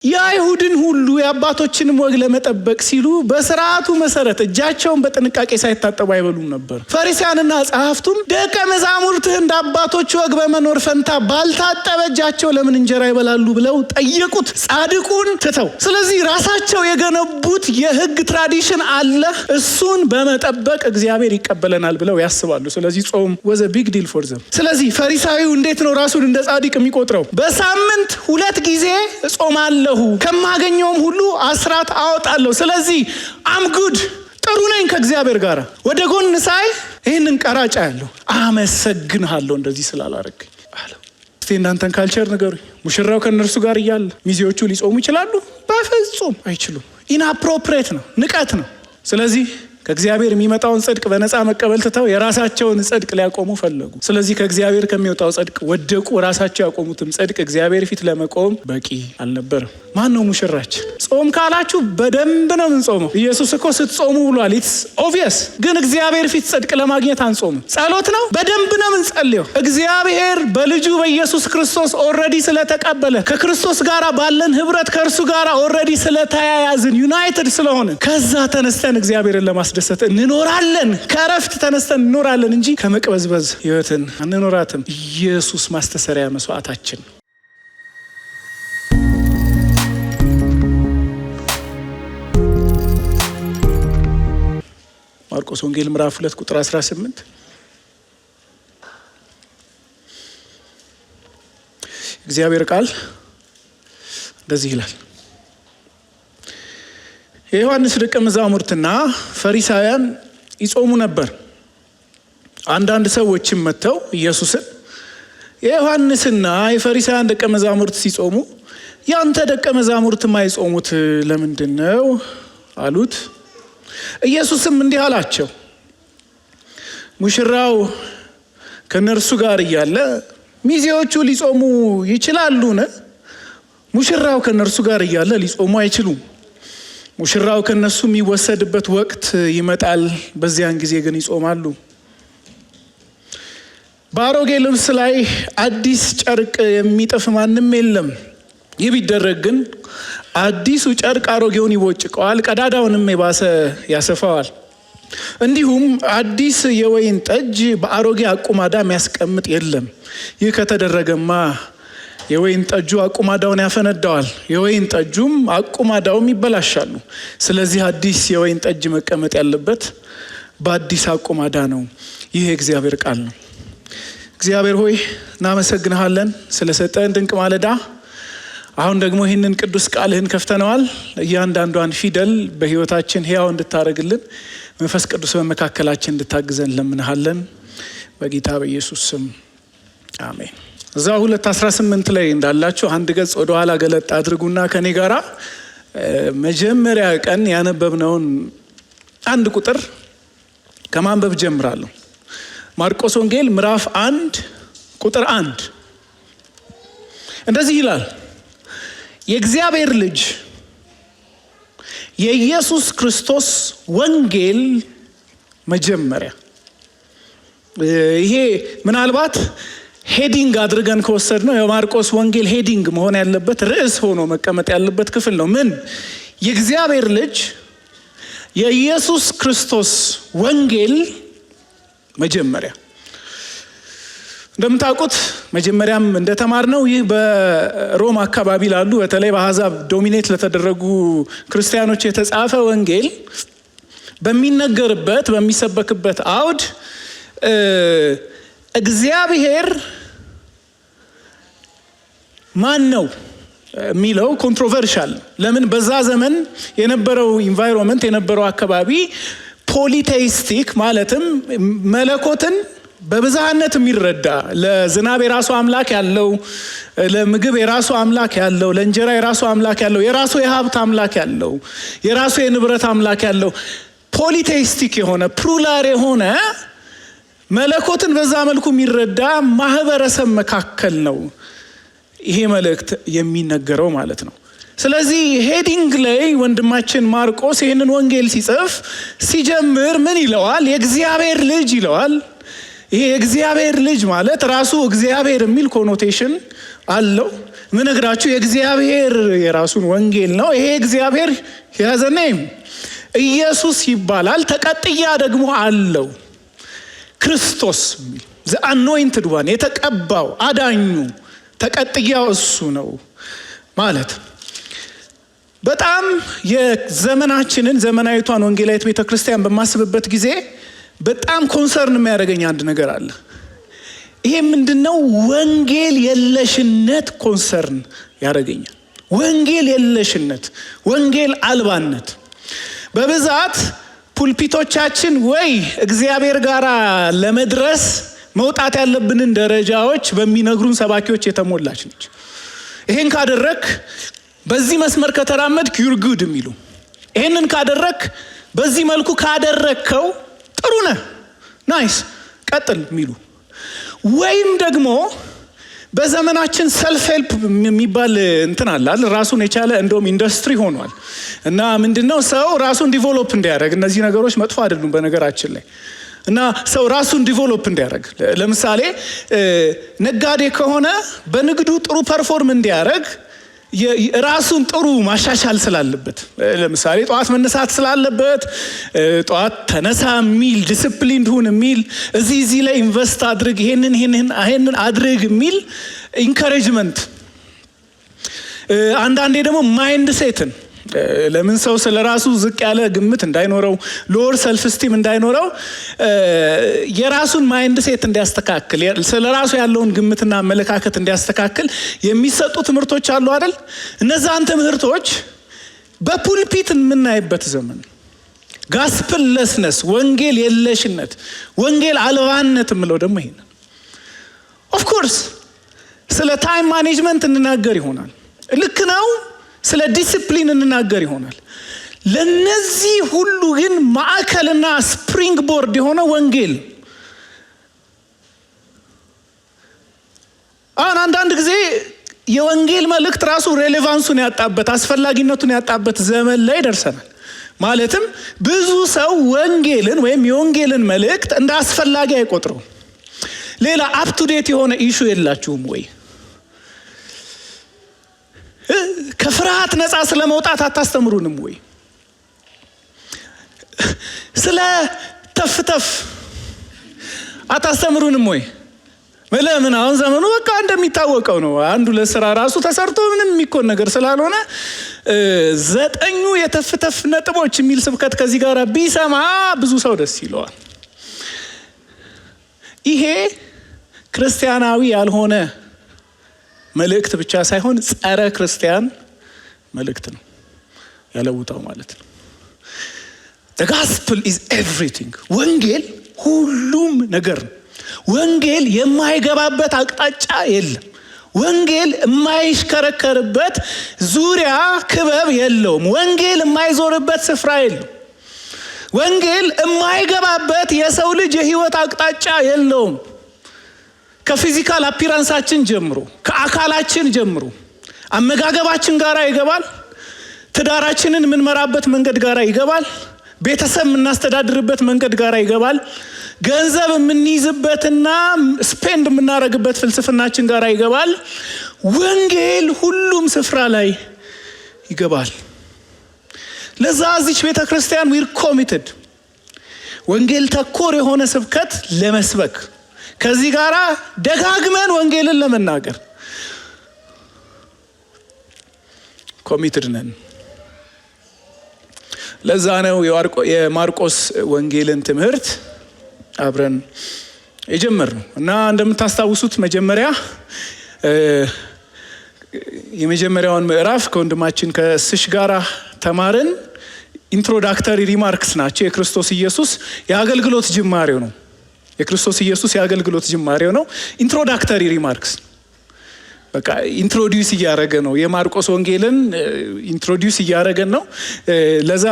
የአይሁድን ሁሉ የአባቶችን ወግ ለመጠበቅ ሲሉ በሥርዓቱ መሰረት እጃቸውን በጥንቃቄ ሳይታጠቡ አይበሉም ነበር። ፈሪሳውያንና ጸሐፍቱም ደቀ መዛሙርትህ እንደ አባቶች ወግ በመኖር ፈንታ ባልታጠበ እጃቸው ለምን እንጀራ ይበላሉ ብለው ጠየቁት፣ ጻድቁን ትተው። ስለዚህ ራሳቸው የገነቡት የሕግ ትራዲሽን አለ፣ እሱን በመጠበቅ እግዚአብሔር ይቀበለናል ብለው ያስባሉ። ስለዚህ ጾም was a big deal for them። ስለዚህ ፈሪሳዊው እንዴት ነው ራሱን እንደ ጻድቅ የሚቆጥረው? በሳምንት 2 ጊዜ እጾማለሁ፣ ከማገኘውም ሁሉ አስራት አወጣለሁ፣ ስለዚህ አም ጉድ ጥሩ ነኝ ከእግዚአብሔር ጋር። ወደ ጎን ሳይ ይህንን ቀራጫ ያለው አመሰግንሃለሁ እንደዚህ ስላላረግኝ አለው። እስቲ እናንተን ካልቸር ንገሩኝ። ሙሽራው ከነርሱ ጋር እያለ ሚዜዎቹ ሊጾሙ ይችላሉ? በፍጹም አይችሉም። ኢንአፕሮፕሬት ነው፣ ንቀት ነው። ስለዚህ ከእግዚአብሔር የሚመጣውን ጽድቅ በነፃ መቀበል ትተው የራሳቸውን ጽድቅ ሊያቆሙ ፈለጉ። ስለዚህ ከእግዚአብሔር ከሚወጣው ጽድቅ ወደቁ። ራሳቸው ያቆሙትም ጽድቅ እግዚአብሔር ፊት ለመቆም በቂ አልነበረም። ማን ነው ሙሽራችን? ጾም ካላችሁ በደንብ ነው የምንጾመው። ኢየሱስ እኮ ስትጾሙ ብሏል። ኢትስ ኦብቪየስ። ግን እግዚአብሔር ፊት ጽድቅ ለማግኘት አንጾምም። ጸሎት ነው፣ በደንብ ነው የምንጸልየው። እግዚአብሔር በልጁ በኢየሱስ ክርስቶስ ኦልሬዲ ስለተቀበለ ከክርስቶስ ጋር ባለን ህብረት ከእርሱ ጋር ኦልሬዲ ስለተያያዝን ዩናይትድ ስለሆነ ከዛ ተነስተን እግዚአብሔርን ለማስደሰት እንኖራለን። ከእረፍት ተነስተን እንኖራለን እንጂ ከመቅበዝበዝ ህይወትን አንኖራትም። ኢየሱስ ማስተሰሪያ መስዋዕታችን። ማርቆስ ወንጌል ምዕራፍ 2 ቁጥር 18 እግዚአብሔር ቃል እንደዚህ ይላል። የዮሐንስ ደቀ መዛሙርትና ፈሪሳውያን ይጾሙ ነበር። አንዳንድ ሰዎችም መጥተው ኢየሱስን የዮሐንስና የፈሪሳውያን ደቀ መዛሙርት ሲጾሙ ያንተ ደቀ መዛሙርት ማይጾሙት ለምንድን ነው አሉት። ኢየሱስም እንዲህ አላቸው፣ ሙሽራው ከነርሱ ጋር እያለ ሚዜዎቹ ሊጾሙ ይችላሉን? ሙሽራው ከነርሱ ጋር እያለ ሊጾሙ አይችሉም። ሙሽራው ከነሱ የሚወሰድበት ወቅት ይመጣል፣ በዚያን ጊዜ ግን ይጾማሉ። በአሮጌ ልብስ ላይ አዲስ ጨርቅ የሚጥፍ ማንም የለም። ይህ ቢደረግ ግን አዲሱ ጨርቅ አሮጌውን ይቦጭቀዋል፣ ቀዳዳውንም የባሰ ያሰፋዋል። እንዲሁም አዲስ የወይን ጠጅ በአሮጌ አቁማዳ የሚያስቀምጥ የለም። ይህ ከተደረገማ የወይን ጠጁ አቁማዳውን ያፈነዳዋል፣ የወይን ጠጁም አቁማዳውም ይበላሻሉ። ስለዚህ አዲስ የወይን ጠጅ መቀመጥ ያለበት በአዲስ አቁማዳ ነው። ይህ የእግዚአብሔር ቃል ነው። እግዚአብሔር ሆይ እናመሰግንሃለን ስለሰጠን ድንቅ ማለዳ። አሁን ደግሞ ይህንን ቅዱስ ቃልህን ከፍተነዋል። እያንዳንዷን ፊደል በህይወታችን ሕያው እንድታደርግልን መንፈስ ቅዱስ በመካከላችን እንድታግዘን ለምንሃለን። በጌታ በኢየሱስ ስም አሜን። እዛ 2:18 ላይ እንዳላችሁ አንድ ገጽ ወደ ኋላ ገለጥ አድርጉና ከኔ ጋራ መጀመሪያ ቀን ያነበብነውን አንድ ቁጥር ከማንበብ ጀምራለሁ። ማርቆስ ወንጌል ምዕራፍ 1 ቁጥር 1 እንደዚህ ይላል። የእግዚአብሔር ልጅ የኢየሱስ ክርስቶስ ወንጌል መጀመሪያ። ይሄ ምናልባት ሄዲንግ አድርገን ከወሰድ ነው የማርቆስ ወንጌል ሄዲንግ መሆን ያለበት ርዕስ ሆኖ መቀመጥ ያለበት ክፍል ነው። ምን? የእግዚአብሔር ልጅ የኢየሱስ ክርስቶስ ወንጌል መጀመሪያ። እንደምታውቁት መጀመሪያም እንደተማርነው ይህ በሮም አካባቢ ላሉ በተለይ በአሕዛብ ዶሚኔት ለተደረጉ ክርስቲያኖች የተጻፈ ወንጌል በሚነገርበት በሚሰበክበት አውድ እግዚአብሔር ማን ነው የሚለው ኮንትሮቨርሻል። ለምን? በዛ ዘመን የነበረው ኢንቫይሮንመንት የነበረው አካባቢ ፖሊቴይስቲክ ማለትም መለኮትን በብዛነት የሚረዳ ለዝናብ የራሱ አምላክ ያለው፣ ለምግብ የራሱ አምላክ ያለው፣ ለእንጀራ የራሱ አምላክ ያለው፣ የራሱ የሀብት አምላክ ያለው፣ የራሱ የንብረት አምላክ ያለው ፖሊቴይስቲክ የሆነ ፕሉራል የሆነ መለኮትን በዛ መልኩ የሚረዳ ማህበረሰብ መካከል ነው ይሄ መልእክት የሚነገረው ማለት ነው። ስለዚህ ሄዲንግ ላይ ወንድማችን ማርቆስ ይህንን ወንጌል ሲጽፍ ሲጀምር ምን ይለዋል? የእግዚአብሔር ልጅ ይለዋል። ይሄ የእግዚአብሔር ልጅ ማለት ራሱ እግዚአብሔር የሚል ኮኖቴሽን አለው። ምነግራችሁ የእግዚአብሔር የራሱን ወንጌል ነው። ይሄ እግዚአብሔር has a name ኢየሱስ ይባላል። ተቀጥያ ደግሞ አለው ክርስቶስ the anointed one የተቀባው አዳኙ ተቀጥያው እሱ ነው ማለት። በጣም የዘመናችንን ዘመናዊቷን ወንጌላዊት ቤተክርስቲያን በማስብበት ጊዜ በጣም ኮንሰርን የሚያደርገኝ አንድ ነገር አለ። ይሄ ምንድነው? ወንጌል የለሽነት ኮንሰርን ያደርገኛል። ወንጌል የለሽነት፣ ወንጌል አልባነት። በብዛት ፑልፒቶቻችን ወይ እግዚአብሔር ጋር ለመድረስ መውጣት ያለብንን ደረጃዎች በሚነግሩን ሰባኪዎች የተሞላች ነች። ይሄን ካደረክ በዚህ መስመር ከተራመድክ ዩር ጉድ የሚሉ፣ ይሄንን ካደረክ በዚህ መልኩ ካደረከው ጥሩ ነህ ናይስ ቀጥል የሚሉ፣ ወይም ደግሞ በዘመናችን ሰልፍ ሄልፕ የሚባል እንትን አለ ራሱን የቻለ እንደውም ኢንዱስትሪ ሆኗል። እና ምንድነው ሰው ራሱን ዲቨሎፕ እንዲያደርግ፣ እነዚህ ነገሮች መጥፎ አይደሉም በነገራችን ላይ፣ እና ሰው ራሱን ዲቨሎፕ እንዲያደርግ፣ ለምሳሌ ነጋዴ ከሆነ በንግዱ ጥሩ ፐርፎርም እንዲያደርግ ራሱን ጥሩ ማሻሻል ስላለበት፣ ለምሳሌ ጠዋት መነሳት ስላለበት ጠዋት ተነሳ የሚል ዲሲፕሊን ሁን የሚል፣ እዚህ ላይ ኢንቨስት አድርግ፣ ይሄንን አድርግ የሚል ኢንካሬጅመንት። አንዳንዴ ደግሞ ማይንድ ሴትን ለምን ሰው ስለ ራሱ ዝቅ ያለ ግምት እንዳይኖረው፣ ሎወር ሰልፍ ስቲም እንዳይኖረው የራሱን ማይንድ ሴት እንዲያስተካክል፣ ስለ ራሱ ያለውን ግምትና አመለካከት እንዲያስተካክል የሚሰጡ ትምህርቶች አሉ አይደል? እነዛን ትምህርቶች በፑልፒት የምናይበት ዘመን ጋስፕል ለስነስ፣ ወንጌል የለሽነት፣ ወንጌል አልባነት የምለው ደግሞ ይሄን። ኦፍ ኮርስ ስለ ታይም ማኔጅመንት እንናገር ይሆናል፣ ልክ ነው። ስለ ዲሲፕሊን እንናገር ይሆናል። ለነዚህ ሁሉ ግን ማዕከልና ስፕሪንግ ቦርድ የሆነ ወንጌል። አሁን አንዳንድ ጊዜ የወንጌል መልእክት ራሱ ሬሌቫንሱን ያጣበት፣ አስፈላጊነቱን ያጣበት ዘመን ላይ ደርሰናል። ማለትም ብዙ ሰው ወንጌልን ወይም የወንጌልን መልእክት እንደ አስፈላጊ አይቆጥረው። ሌላ አፕ ቱ ዴት የሆነ ኢሹ የላችሁም ወይ? ከፍርሃት ነፃ ስለመውጣት አታስተምሩንም ወይ? ስለ ተፍተፍ አታስተምሩንም ወይ? ለምን? አሁን ዘመኑ በቃ እንደሚታወቀው ነው። አንዱ ለስራ ራሱ ተሰርቶ ምንም የሚኮን ነገር ስላልሆነ 9 የተፍተፍ ነጥቦች የሚል ስብከት ከዚህ ጋር ቢሰማ ብዙ ሰው ደስ ይለዋል። ይሄ ክርስቲያናዊ ያልሆነ መልእክት ብቻ ሳይሆን ጸረ ክርስቲያን መልእክት ነው፣ ያለውጣው ማለት ነው። The gospel is everything። ወንጌል ሁሉም ነገር ነው። ወንጌል የማይገባበት አቅጣጫ የለም። ወንጌል የማይሽከረከርበት ዙሪያ ክበብ የለውም። ወንጌል የማይዞርበት ስፍራ የለም። ወንጌል የማይገባበት የሰው ልጅ የህይወት አቅጣጫ የለውም። ከፊዚካል አፒራንሳችን ጀምሮ፣ ከአካላችን ጀምሮ አመጋገባችን ጋራ ይገባል። ትዳራችንን የምንመራበት መንገድ ጋራ ይገባል። ቤተሰብ የምናስተዳድርበት መንገድ ጋራ ይገባል። ገንዘብ የምንይዝበትና ስፔንድ የምናረግበት ፍልስፍናችን ጋራ ይገባል። ወንጌል ሁሉም ስፍራ ላይ ይገባል። ለዛ እዚች ቤተ ክርስቲያን ዊር ኮሚትድ ወንጌል ተኮር የሆነ ስብከት ለመስበክ፣ ከዚህ ጋራ ደጋግመን ወንጌልን ለመናገር ኮሚትድ ነን። ለዛ ነው የማርቆስ ወንጌልን ትምህርት አብረን የጀመርነው እና እንደምታስታውሱት መጀመሪያ የመጀመሪያውን ምዕራፍ ከወንድማችን ከእስሽ ጋራ ተማርን። ኢንትሮዳክተሪ ሪማርክስ ናቸው። የክርስቶስ ኢየሱስ የአገልግሎት ጅማሬው ነው። የክርስቶስ ኢየሱስ የአገልግሎት ጅማሬው ነው። ኢንትሮዳክተሪ ሪማርክስ በቃ ኢንትሮዲዩስ እያደረገ ነው። የማርቆስ ወንጌልን ኢንትሮዲዩስ እያደረገን ነው። ለዛ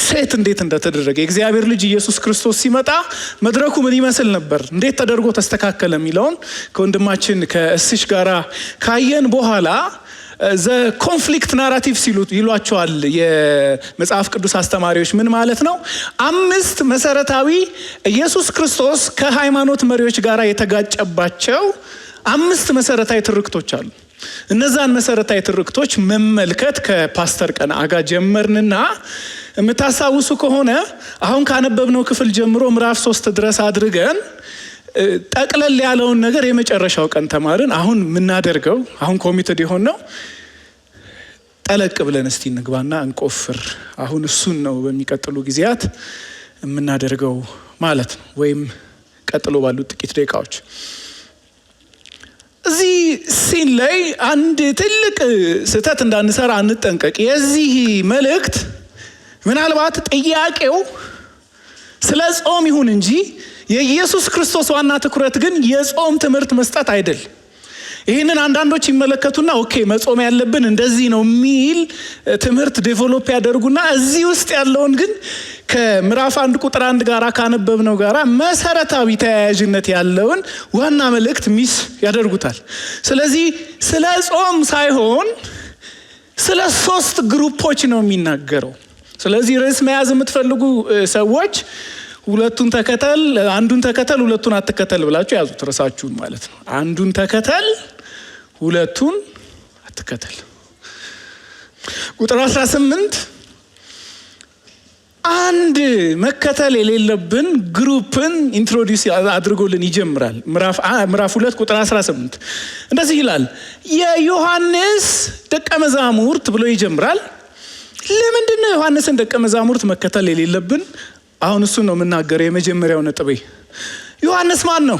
ሴት እንዴት እንደተደረገ የእግዚአብሔር ልጅ ኢየሱስ ክርስቶስ ሲመጣ መድረኩ ምን ይመስል ነበር፣ እንዴት ተደርጎ ተስተካከለ የሚለውን ከወንድማችን ከእስሽ ጋራ ካየን በኋላ ዘ ኮንፍሊክት ናራቲቭ ይሏቸዋል የመጽሐፍ ቅዱስ አስተማሪዎች። ምን ማለት ነው? 5 መሰረታዊ ኢየሱስ ክርስቶስ ከሃይማኖት መሪዎች ጋራ የተጋጨባቸው 5 መሰረታዊ ትርክቶች አሉ። እነዛን መሰረታዊ ትርክቶች መመልከት ከፓስተር ቀነዓ ጋር ጀመርንና የምታስታውሱ ከሆነ አሁን ካነበብነው ክፍል ጀምሮ ምዕራፍ 3 ድረስ አድርገን ጠቅለል ያለውን ነገር የመጨረሻው ቀን ተማርን። አሁን የምናደርገው አሁን ኮሚትድ የሆነው ጠለቅ ብለን እስቲ እንግባና እንቆፍር። አሁን እሱን ነው በሚቀጥሉ ጊዜያት የምናደርገው ማለት ነው፣ ወይም ቀጥሎ ባሉት ጥቂት ደቂቃዎች። እዚህ ሲን ላይ አንድ ትልቅ ስህተት እንዳንሰራ እንጠንቀቅ። የዚህ መልእክት ምናልባት ጥያቄው ስለ ጾም ይሁን እንጂ የኢየሱስ ክርስቶስ ዋና ትኩረት ግን የጾም ትምህርት መስጠት አይደል። ይህንን አንዳንዶች ይመለከቱና ኦኬ መጾም ያለብን እንደዚህ ነው የሚል ትምህርት ዴቨሎፕ ያደርጉና እዚህ ውስጥ ያለውን ግን ከምዕራፍ 1 ቁጥር 1 ጋራ ካነበብነው ጋራ መሰረታዊ ተያያዥነት ያለውን ዋና መልእክት ሚስ ያደርጉታል። ስለዚህ ስለ ጾም ሳይሆን ስለ 3 ግሩፖች ነው የሚናገረው። ስለዚህ ርዕስ መያዝ የምትፈልጉ ሰዎች ሁለቱን ተከተል፣ አንዱን ተከተል፣ ሁለቱን አትከተል ብላችሁ ያዙት ርዕሳችሁን ማለት ነው። አንዱን ተከተል፣ ሁለቱን አትከተል። ቁጥር 18 አንድ መከተል የሌለብን ግሩፕን ኢንትሮዲዩስ አድርጎልን ይጀምራል። ምዕራፍ 2 ቁጥር 18 እንደዚህ ይላል፣ የዮሐንስ ደቀ መዛሙርት ብሎ ይጀምራል። ለምንድን ነው ዮሐንስን ደቀ መዛሙርት መከተል የሌለብን? አሁን እሱን ነው የምናገረው። የመጀመሪያው ነጥቤ ዮሐንስ ማን ነው?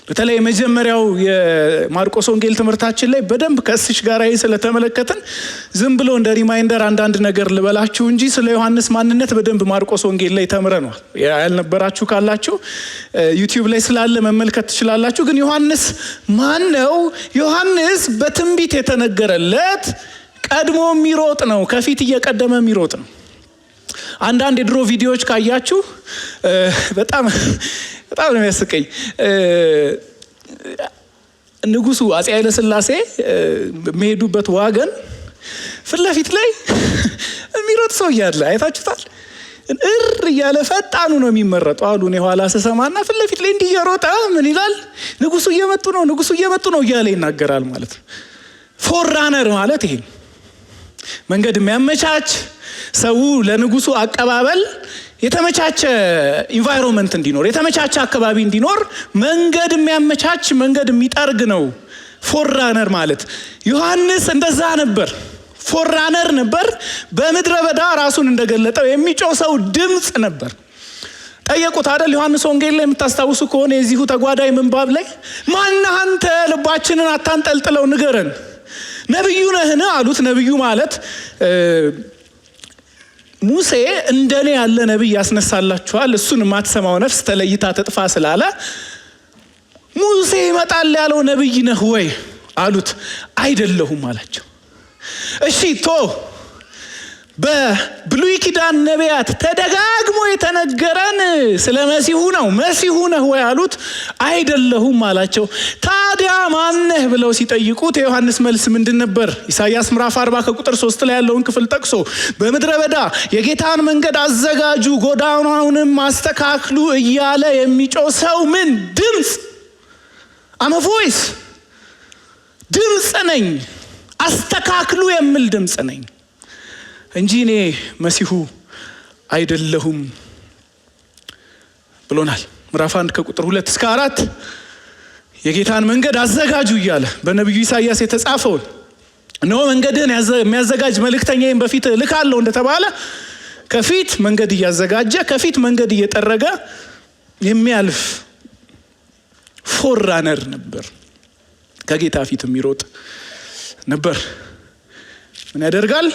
በተለይ የመጀመሪያው የማርቆስ ወንጌል ትምህርታችን ላይ በደንብ ከእስሽ ጋር ስለተመለከትን ዝም ብሎ እንደ ሪማይንደር አንዳንድ ነገር ልበላችሁ እንጂ ስለ ዮሐንስ ማንነት በደንብ ማርቆስ ወንጌል ላይ ተምረናል። ያልነበራችሁ ካላችሁ ዩቲዩብ ላይ ስላለ መመልከት ትችላላችሁ። ግን ዮሐንስ ማን ነው? ዮሐንስ በትንቢት የተነገረለት ቀድሞ የሚሮጥ ነው፣ ከፊት እየቀደመ የሚሮጥ ነው። አንዳንድ የድሮ ቪዲዮዎች ካያችሁ በጣም ነው የሚያስቀኝ። ንጉሱ አፄ ኃይለ ሥላሴ የሚሄዱበት ዋገን ፊት ለፊት ላይ የሚሮጥ ሰው እያለ አይታችሁታል። እያለ ፈጣኑ ነው የሚመረጠው አሉ። እኔ ኋላ ስሰማና ፊት ለፊት ላይ እንዲህ እየሮጠ ምን ይላል? ንጉሱ እየመጡ ነው እያለ ይናገራል ማለት ነው። ፎራነር ማለት ይሄ መንገድ የሚያመቻች ሰው ለንጉሱ አቀባበል የተመቻቸ ኢንቫይሮንመንት እንዲኖር፣ የተመቻቸ አካባቢ እንዲኖር መንገድ የሚያመቻች መንገድ የሚጠርግ ነው ፎራነር ማለት። ዮሐንስ እንደዛ ነበር፣ ፎራነር ነበር። በምድረ በዳ ራሱን እንደገለጠው የሚጮህ ሰው ድምፅ ነበር። ጠየቁት አይደል? ዮሐንስ ወንጌል ላይ የምታስታውሱ ከሆነ የዚሁ ተጓዳኝ ምንባብ ላይ ማነህ አንተ? ልባችንን አታንጠልጥለው ንገረን፣ ነብዩ ነህን አሉት። ነብዩ ማለት ሙሴ እንደኔ ያለ ነብይ ያስነሳላችኋል፣ እሱን የማትሰማው ነፍስ ተለይታ ትጥፋ ስላለ ሙሴ ይመጣል ያለው ነብይ ነህ ወይ አሉት። አይደለሁም አላቸው። እሺ በብሉይ ኪዳን ነቢያት ተደጋግሞ የተነገረን ስለ መሲሁ ነህ ወይ አሉት። አይደለሁም አላቸው። ታዲያ ማነህ ብለው ሲጠይቁት የዮሐንስ መልስ ምንድን ነበር? ኢሳይያስ ምዕራፍ 40 ከቁጥር 3 ላይ ያለውን ክፍል ጠቅሶ በምድረ በዳ የጌታን መንገድ አዘጋጁ፣ ጎዳናውንም አስተካክሉ እያለ የሚጮህ ሰው ምን ድምፅ? አመ ቮይስ ድምፅ ነኝ፣ አስተካክሉ የሚል ድምፅ ነኝ እንጂ እኔ መሲሁ አይደለሁም ብሎናል። ምዕራፍ 1 ከቁጥር 2 እስከ 4 የጌታን መንገድ አዘጋጁ እያለ በነቢዩ ኢሳይያስ የተጻፈውን እነሆ መንገድህን የሚያዘጋጅ መልእክተኛዬን በፊት ልካለሁ እንደተባለ ከፊት መንገድ እያዘጋጀ ከፊት መንገድ እየጠረገ የሚያልፍ ፎራነር ነበር። ከጌታ ፊት የሚሮጥ ነበር። ምን ያደርጋል?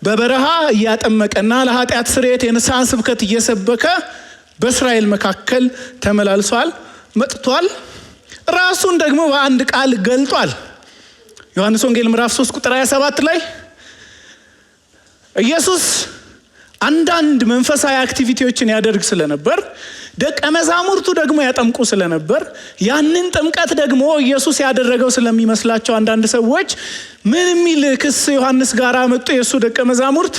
በበረሃ እያጠመቀና ለኃጢአት ስርየት የንስሐን ስብከት እየሰበከ በእስራኤል መካከል ተመላልሷል፣ መጥቷል። ራሱን ደግሞ በአንድ ቃል ገልጧል። ዮሐንስ ወንጌል ምዕራፍ 3 ቁጥር 27 ላይ ኢየሱስ አንዳንድ መንፈሳዊ አክቲቪቲዎችን ያደርግ ስለነበር ደቀ መዛሙርቱ ደግሞ ያጠምቁ ስለነበር ያንን ጥምቀት ደግሞ ኢየሱስ ያደረገው ስለሚመስላቸው አንዳንድ ሰዎች ምን የሚል ክስ ዮሐንስ ጋር መጡ። የሱ ደቀ መዛሙርት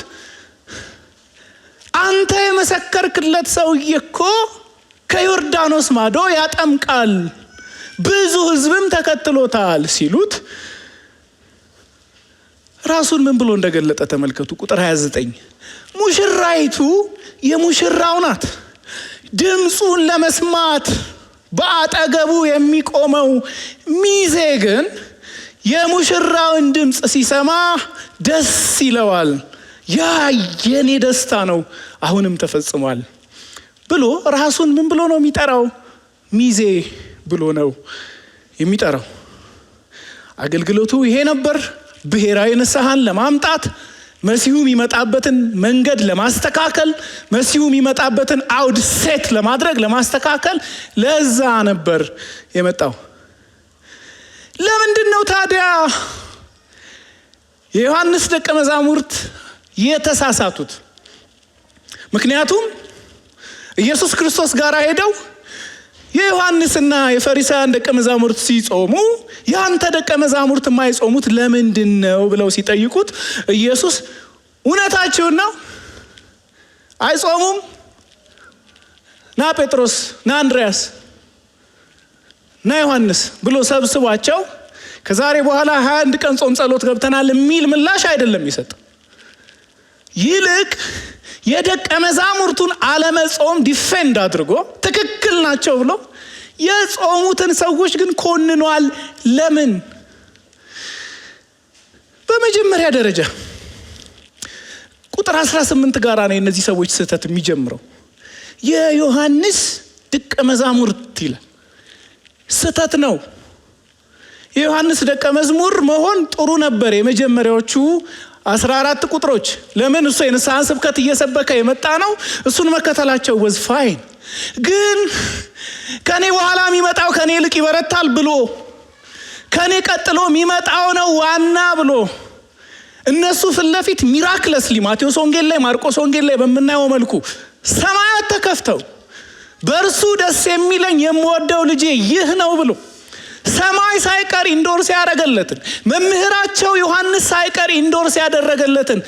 አንተ የመሰከርክለት ሰውዬ እኮ ከዮርዳኖስ ማዶ ያጠምቃል፣ ብዙ ሕዝብም ተከትሎታል ሲሉት ራሱን ምን ብሎ እንደገለጠ ተመልከቱ። ቁጥር 29 ሙሽራይቱ የሙሽራው ናት፣ ድምፁን ለመስማት በአጠገቡ የሚቆመው ሚዜ ግን የሙሽራውን ድምፅ ሲሰማ ደስ ይለዋል። ያ የኔ ደስታ ነው፣ አሁንም ተፈጽሟል ብሎ ራሱን ምን ብሎ ነው የሚጠራው? ሚዜ ብሎ ነው የሚጠራው። አገልግሎቱ ይሄ ነበር። ብሔራዊ ንስሐን ለማምጣት፣ መሲሁ የሚመጣበትን መንገድ ለማስተካከል፣ መሲሁ የሚመጣበትን አውድ ሴት ለማድረግ ለማስተካከል፣ ለዛ ነበር የመጣው። ለምንድን ነው ታዲያ የዮሐንስ ደቀ መዛሙርት የተሳሳቱት? ምክንያቱም ኢየሱስ ክርስቶስ ጋር ሄደው የዮሐንስና የፈሪሳውያን ደቀ መዛሙርት ሲጾሙ ያንተ ደቀ መዛሙርት የማይጾሙት ለምንድን ነው ብለው ሲጠይቁት ኢየሱስ እውነታችሁን ነው አይጾሙም? ና ጴጥሮስ፣ ና አንድሪያስ፣ ና ዮሐንስ ብሎ ሰብስቧቸው ከዛሬ በኋላ 21 ቀን ጾም ጸሎት ገብተናል የሚል ምላሽ አይደለም ይሰጥ። ይልቅ የደቀ መዛሙርቱን አለመጾም ዲፌንድ አድርጎ ትክክል ናቸው ብሎ የጾሙትን ሰዎች ግን ኮንኗል። ለምን? በመጀመሪያ ደረጃ ቁጥር 18 ጋር ነው እነዚህ ሰዎች ስህተት የሚጀምረው። የዮሐንስ ደቀ መዛሙርት ይላል። ስህተት ነው። የዮሐንስ ደቀ መዝሙር መሆን ጥሩ ነበር የመጀመሪያዎቹ 14 ቁጥሮች። ለምን? እሱ የንስሐን ስብከት እየሰበከ የመጣ ነው። እሱን መከተላቸው ወዝ ፋይን። ግን ከኔ በኋላ የሚመጣው ከኔ ይልቅ ይበረታል ብሎ ከኔ ቀጥሎ የሚመጣው ነው ዋና ብሎ እነሱ ፊት ለፊት ሚራክለስሊ ማቴዎስ ወንጌል ላይ ማርቆስ ወንጌል ላይ በምናየው መልኩ ሰማያት ተከፍተው በእርሱ ደስ የሚለኝ የምወደው ልጄ ይህ ነው ብሎ ሰማይ ሳይቀር ኢንዶርስ ያደረገለትን መምህራቸው ዮሐንስ ሳይቀር ኢንዶርስ ያደረገለትን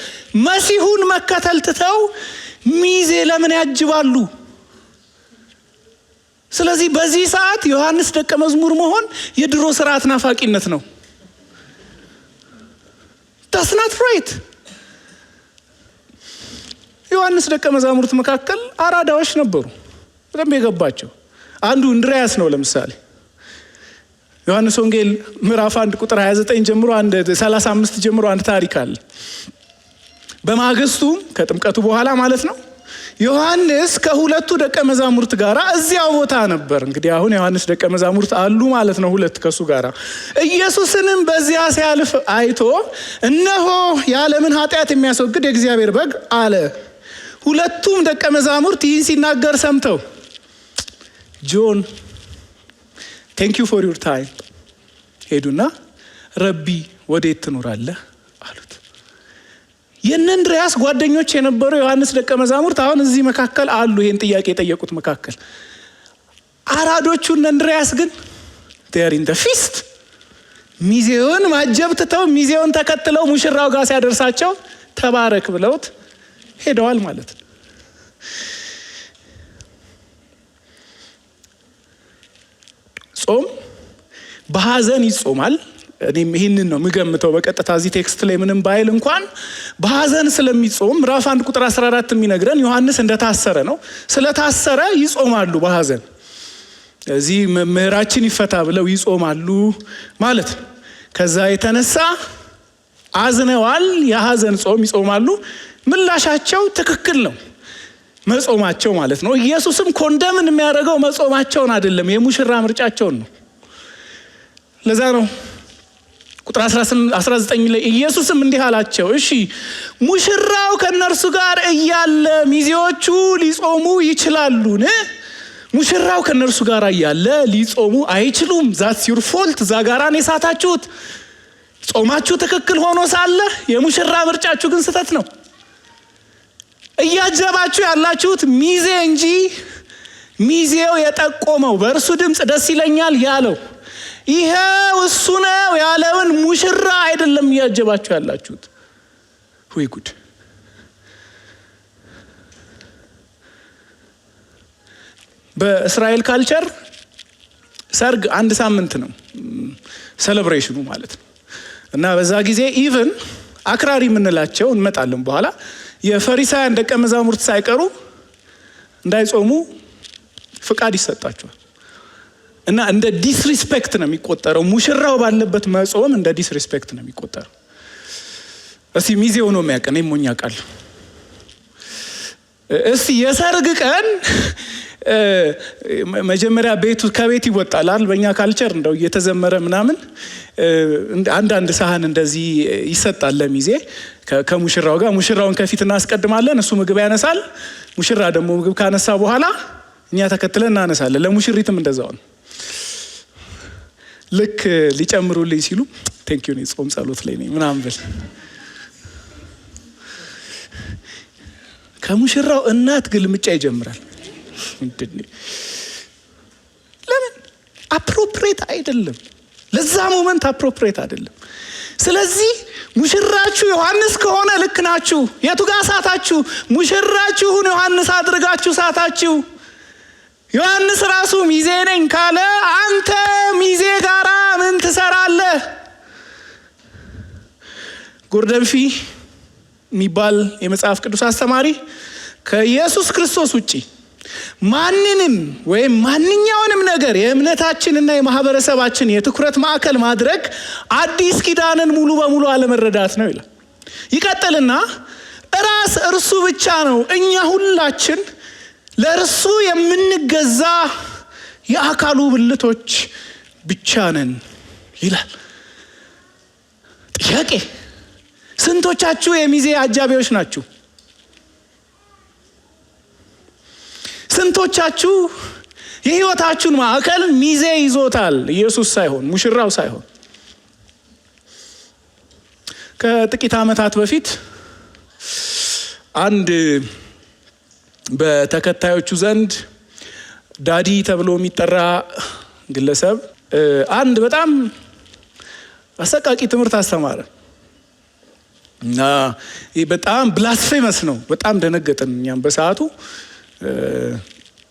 መሲሁን መከተል ትተው ሚዜ ለምን ያጅባሉ? ስለዚህ በዚህ ሰዓት ዮሐንስ ደቀ መዝሙር መሆን የድሮ ስርዓት ናፋቂነት ነው። that's not right። ዮሐንስ ደቀ መዛሙርት መካከል አራዳዎች ነበሩ፣ በደንብ የገባቸው። አንዱ እንድሪያስ ነው። ለምሳሌ ዮሐንስ ወንጌል ምዕራፍ 1 ቁጥር 29 ጀምሮ 35 ጀምሮ አንድ ታሪክ አለ። በማግስቱ ከጥምቀቱ በኋላ ማለት ነው ዮሐንስ ከሁለቱ ደቀ መዛሙርት ጋር እዚያው ቦታ ነበር። እንግዲህ አሁን ዮሐንስ ደቀ መዛሙርት አሉ ማለት ነው፣ ሁለት ከሱ ጋር። ኢየሱስንም በዚያ ሲያልፍ አይቶ እነሆ የዓለምን ኃጢአት የሚያስወግድ የእግዚአብሔር በግ አለ። ሁለቱም ደቀ መዛሙርት ይህን ሲናገር ሰምተው ጆን ቴንክ ዩ ፎር ዩር ታይም ሄዱና ረቢ ወዴት ትኖራለህ አሉት። የእንድሪያስ ጓደኞች የነበሩ ዮሐንስ ደቀ መዛሙርት አሁን እዚህ መካከል አሉ፣ ይህን ጥያቄ የጠየቁት መካከል። አራዶቹ እንድሪያስ ግን ቴር ኢን ደ ፊስት ሚዜውን ማጀብ ትተው ሚዜውን ተከትለው ሙሽራው ጋር ሲያደርሳቸው ተባረክ ብለውት ሄደዋል ማለት ነው። ጾም በሐዘን ይጾማል። እኔም ይህንን ነው የምገምተው በቀጥታ እዚህ ቴክስት ላይ ምንም ባይል እንኳን በሐዘን ስለሚጾም ምዕራፍ 1 ቁጥር 14 የሚነግረን ዮሐንስ እንደታሰረ ነው። ስለታሰረ ይጾማሉ በሐዘን። እዚህ መምህራችን ይፈታ ብለው ይጾማሉ ማለት ነው። ከዛ የተነሳ አዝነዋል፣ የሐዘን ጾም ይጾማሉ። ምላሻቸው ትክክል ነው መጾማቸው ማለት ነው። ኢየሱስም ኮንደምን የሚያደርገው መጾማቸውን አይደለም፣ የሙሽራ ምርጫቸውን ነው። ለዛ ነው ቁጥር 19 ላይ ኢየሱስም እንዲህ አላቸው፣ እሺ ሙሽራው ከነርሱ ጋር እያለ ሚዜዎቹ ሊጾሙ ይችላሉን? ሙሽራው ከነርሱ ጋር እያለ ሊጾሙ አይችሉም። ዛትስ ዩር ፎልት። እዛ ጋራን የሳታችሁት። ጾማችሁ ትክክል ሆኖ ሳለ የሙሽራ ምርጫችሁ ግን ስህተት ነው። እያጀባችሁ ያላችሁት ሚዜ እንጂ ሚዜው የጠቆመው በእርሱ ድምፅ ደስ ይለኛል ያለው ይሄው እሱ ነው ያለውን ሙሽራ አይደለም እያጀባችሁ ያላችሁት። ወይ ጉድ! በእስራኤል ካልቸር ሰርግ 1 ሳምንት ነው ሴሌብሬሽኑ ማለት ነው። እና በዛ ጊዜ ኢቭን አክራሪ የምንላቸው እንመጣለን በኋላ የፈሪሳውያን ደቀ መዛሙርት ሳይቀሩ እንዳይጾሙ ፍቃድ ይሰጣቸዋል። እና እንደ ዲስሪስፔክት ነው የሚቆጠረው። ሙሽራው ባለበት መጾም እንደ ዲስሪስፔክት ነው የሚቆጠረው። እስቲ ሚዜው ነው የሚያቀን የሞኛ ቃል እስቲ የሰርግ ቀን መጀመሪያ ከቤት ይወጣል አይደል? በእኛ ካልቸር እንደው እየተዘመረ ምናምን አንዳንድ ሳህን እንደዚህ ይሰጣል ለሚዜ ከሙሽራው ጋር። ሙሽራውን ከፊት እናስቀድማለን፣ እሱ ምግብ ያነሳል። ሙሽራ ደግሞ ምግብ ካነሳ በኋላ እኛ ተከትለን እናነሳለን። ለሙሽሪትም እንደዛው ነው። ልክ ሊጨምሩልኝ ሲሉ ቴንክ ዩ ጾም ጸሎት ላይ ነኝ ምናምን ብል ከሙሽራው እናት ግልምጫ ይጀምራል። ለምን? አፕሮፕሬት አይደለም፣ ለዛ ሞመንት አፕሮፕሬት አይደለም። ስለዚህ ሙሽራችሁ ዮሐንስ ከሆነ ልክ ናችሁ። የቱ ጋር ሳታችሁ? ሙሽራችሁን ዮሐንስ አድርጋችሁ ሳታችሁ። ዮሐንስ ራሱ ሚዜ ነኝ ካለ አንተ ሚዜ ጋራ ምን ትሰራለህ? ጎርደንፊ የሚባል የመጽሐፍ ቅዱስ አስተማሪ ከኢየሱስ ክርስቶስ ውጪ ማንንም ወይም ማንኛውንም ነገር የእምነታችንና የማህበረሰባችን የትኩረት ማዕከል ማድረግ አዲስ ኪዳንን ሙሉ በሙሉ አለመረዳት ነው ይላል። ይቀጥልና ራስ እርሱ ብቻ ነው፣ እኛ ሁላችን ለእርሱ የምንገዛ የአካሉ ብልቶች ብቻ ነን ይላል። ጥያቄ፣ ስንቶቻችሁ የሚዜ አጃቢዎች ናችሁ? ስንቶቻችሁ የህይወታችሁን ማዕከል ሚዜ ይዞታል? ኢየሱስ ሳይሆን ሙሽራው ሳይሆን። ከጥቂት ዓመታት በፊት አንድ በተከታዮቹ ዘንድ ዳዲ ተብሎ የሚጠራ ግለሰብ አንድ በጣም አሰቃቂ ትምህርት አስተማረ እና በጣም ብላስፌመስ ነው። በጣም ደነገጥን እኛም በሰዓቱ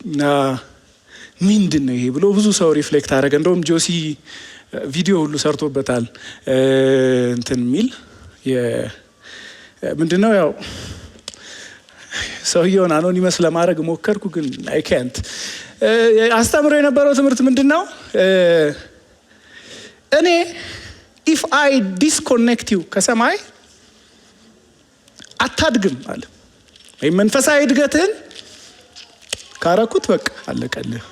እና ምንድን ነው ይሄ ብሎ ብዙ ሰው ሪፍሌክት አደረገ። እንደውም ጆሲ ቪዲዮ ሁሉ ሰርቶበታል። እንትን የሚል ምንድነው ያው ሰውየውን አኖኒመስ ለማድረግ ሞከርኩ ግን አይ ካንት። አስተምሮ የነበረው ትምህርት ምንድነው? እኔ ኢፍ አይ ዲስኮኔክት ዩ ከሰማይ አታድግም አለ። መንፈሳዊ እድገትህን ካረኩት በቃ አለቀልህ።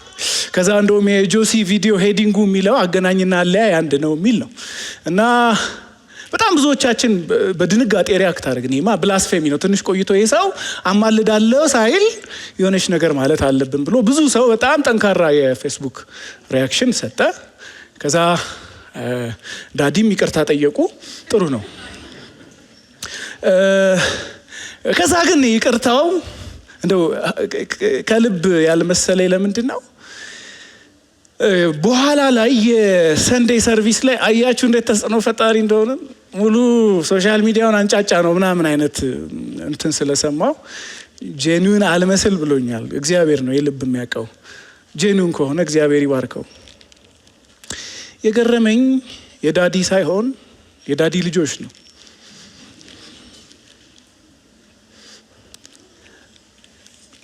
ከዛ እንደውም የጆሲ ቪዲዮ ሄዲንጉ የሚለው አገናኝና አለያይ አንድ ነው የሚል ነው እና በጣም ብዙዎቻችን በድንጋጤ ሪያክት አድርገን ይሄማ ብላስፌሚ ነው። ትንሽ ቆይቶ ይሄ ሰው አማልዳለሁ ሳይል የሆነች ነገር ማለት አለብን ብሎ ብዙ ሰው በጣም ጠንካራ የፌስቡክ ሪያክሽን ሰጠ። ከዛ ዳዲም ይቅርታ ጠየቁ። ጥሩ ነው። ከዛ ግን ይቅርታው እንደው ከልብ ያልመሰለኝ ለምንድን ነው? በኋላ ላይ የሰንዴይ ሰርቪስ ላይ አያችሁ እንዴት ተጽዕኖ ፈጣሪ እንደሆነ ሙሉ ሶሻል ሚዲያውን አንጫጫ ነው ምናምን አይነት እንትን ስለሰማው ጄኒውን አልመስል ብሎኛል። እግዚአብሔር ነው የልብ የሚያውቀው። ጄኒውን ከሆነ እግዚአብሔር ይባርከው። የገረመኝ የዳዲ ሳይሆን የዳዲ ልጆች ነው።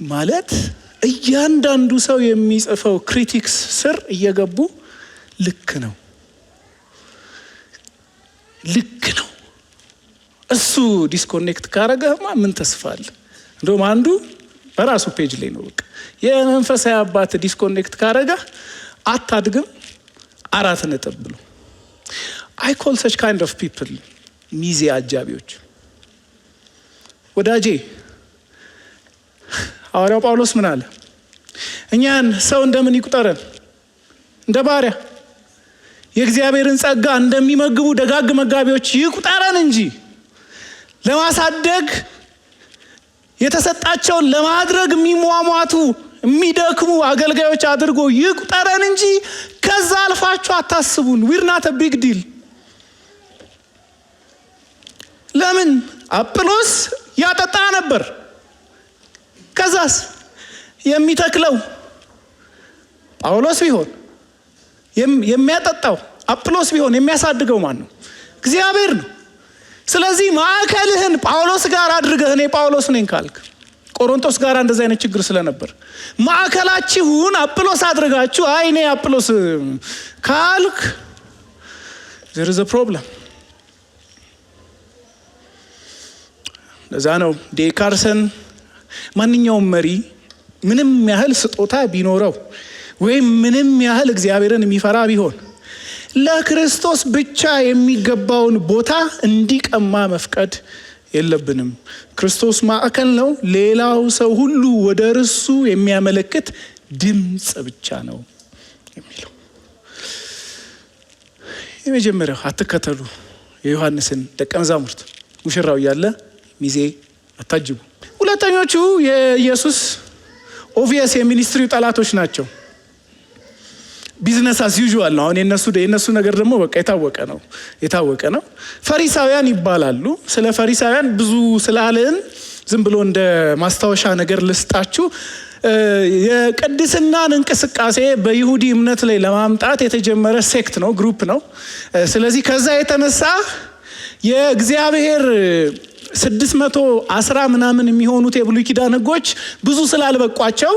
ማለት እያንዳንዱ ሰው የሚጽፈው ክሪቲክስ ስር እየገቡ ልክ ነው እሱ ዲስኮኔክት ካረገማ ምን ተስፋ አለ? እንደውም አንዱ በራሱ ፔጅ ላይ ነው በቃ የመንፈሳዊ አባት ዲስኮኔክት ካረገ አታድግም 4 ነጥብ ብሎ አይ ኮል ሰች ካይንድ ኦፍ ፒፕል ሚዜ አጃቢዎች። ወዳጄ ሐዋርያው ጳውሎስ ምን አለ? እኛን ሰው እንደምን ይቁጠረን? እንደ ባሪያ። የእግዚአብሔርን ጸጋ እንደሚመግቡ ደጋግ መጋቢዎች ይቁጠረን እንጂ ለማሳደግ የተሰጣቸውን ለማድረግ የሚሟሟቱ የሚደክሙ አገልጋዮች አድርጎ ይቁጠረን እንጂ ከዛ አልፋችሁ አታስቡን። ዊር ናት ቢግ ዲል። ለምን? አጵሎስ ያጠጣ ነበር። ከዛስ የሚተክለው ጳውሎስ ቢሆን የሚያጠጣው አጵሎስ ቢሆን የሚያሳድገው ማን ነው? እግዚአብሔር ነው። ስለዚህ ማዕከልህን ጳውሎስ ጋር አድርገህ እኔ ጳውሎስ ነኝ ካልክ፣ ቆሮንቶስ ጋር እንደዚህ አይነት ችግር ስለነበር ማዕከላችሁን አጵሎስ አድርጋችሁ አይ እኔ አጵሎስ ካልክ there is a problem። ለዛ ነው ዴካርሰን ማንኛውም መሪ ምንም ያህል ስጦታ ቢኖረው ወይም ምንም ያህል እግዚአብሔርን የሚፈራ ቢሆን ለክርስቶስ ብቻ የሚገባውን ቦታ እንዲቀማ መፍቀድ የለብንም። ክርስቶስ ማዕከል ነው። ሌላው ሰው ሁሉ ወደ እርሱ የሚያመለክት ድምፅ ብቻ ነው የሚለው። የመጀመሪያው አትከተሉ የዮሐንስን ደቀ መዛሙርት፣ ሙሽራው እያለ ሚዜ አታጅቡ። ሁለተኞቹ የኢየሱስ ኦብቪየስ የሚኒስትሪው ጠላቶች ናቸው። ቢዝነስ አስ ዩዥዋል ነው። አሁን የነሱ ነገር ደግሞ በቃ የታወቀ ነው። ፈሪሳውያን ይባላሉ። ስለ ፈሪሳውያን ብዙ ስላልን ዝም ብሎ እንደ ማስታወሻ ነገር ልስጣችሁ። የቅድስናን እንቅስቃሴ በይሁዲ እምነት ላይ ለማምጣት የተጀመረ ሴክት ነው፣ ግሩፕ ነው። ስለዚህ ከዛ የተነሳ የእግዚአብሔር 610 ምናምን የሚሆኑት የብሉይ ኪዳን ህጎች ብዙ ስላልበቋቸው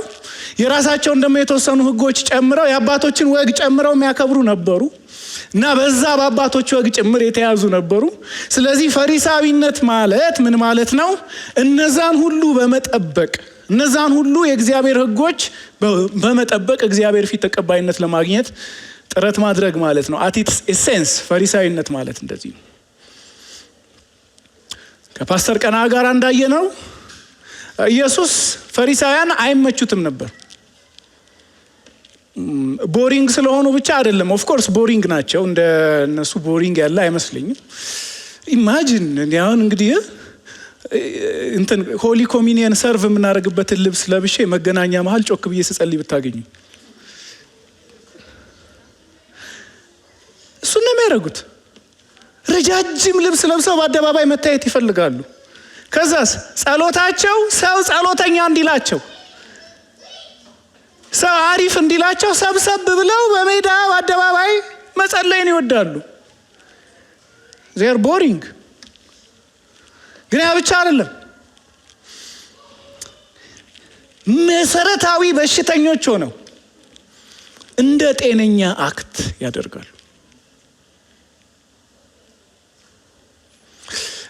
የራሳቸውን ደግሞ የተወሰኑ ህጎች ጨምረው የአባቶችን ወግ ጨምረው የሚያከብሩ ነበሩ እና በዛ በአባቶች ወግ ጭምር የተያዙ ነበሩ። ስለዚህ ፈሪሳዊነት ማለት ምን ማለት ነው? እነዛን ሁሉ በመጠበቅ እነዛን ሁሉ የእግዚአብሔር ህጎች በመጠበቅ እግዚአብሔር ፊት ተቀባይነት ለማግኘት ጥረት ማድረግ ማለት ነው። አት ኢትስ ኤሴንስ ፈሪሳዊነት ማለት እንደዚህ ነው። ከፓስተር ቀና ጋር እንዳየነው ኢየሱስ ፈሪሳውያን አይመቹትም ነበር። ቦሪንግ ስለሆኑ ብቻ አይደለም። ኦፍ ኮርስ ቦሪንግ ናቸው። እንደ እነሱ ቦሪንግ ያለ አይመስለኝም። ኢማጂን አሁን እንግዲህ እንትን ሆሊ ኮሚኒየን ሰርቭ የምናደርግበትን ልብስ ለብሼ መገናኛ መሀል ጮክ ብዬ ስጸልይ ብታገኙ እሱን ነው የሚያደርጉት። ረጃጅም ልብስ ለብሰው በአደባባይ መታየት ይፈልጋሉ። ከዛስ ጸሎታቸው ሰው ጸሎተኛ እንዲላቸው፣ ሰው አሪፍ እንዲላቸው ሰብሰብ ብለው በሜዳ በአደባባይ መጸለይን ይወዳሉ። ዜር ቦሪንግ። ግን ያ ብቻ አይደለም። መሰረታዊ በሽተኞች ሆነው እንደ ጤነኛ አክት ያደርጋሉ።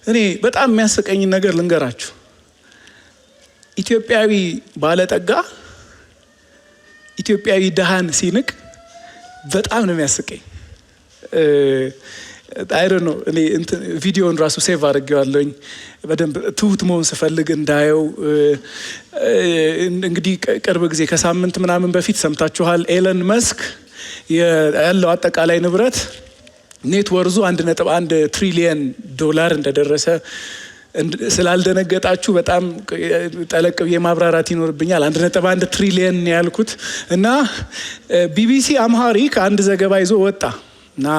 እኔ በጣም የሚያስቀኝ ነገር ልንገራችሁ። ኢትዮጵያዊ ባለጠጋ ኢትዮጵያዊ ድሃን ሲንቅ በጣም ነው የሚያስቀኝ። አይዶ ነው። እኔ ቪዲዮን ራሱ ሴቭ አድርጌዋለሁኝ በደንብ ትሁት መሆን ስፈልግ እንዳየው። እንግዲህ ቅርብ ጊዜ ከሳምንት ምናምን በፊት ሰምታችኋል። ኤለን መስክ ያለው አጠቃላይ ንብረት ኔት ወርዙ 1.1 ትሪሊየን ዶላር እንደደረሰ ስላልደነገጣችሁ በጣም ጠለቅ ብዬ ማብራራት ይኖርብኛል። 1.1 ትሪሊየን ያልኩት እና ቢቢሲ አምሃሪክ አንድ ዘገባ ይዞ ወጣ እና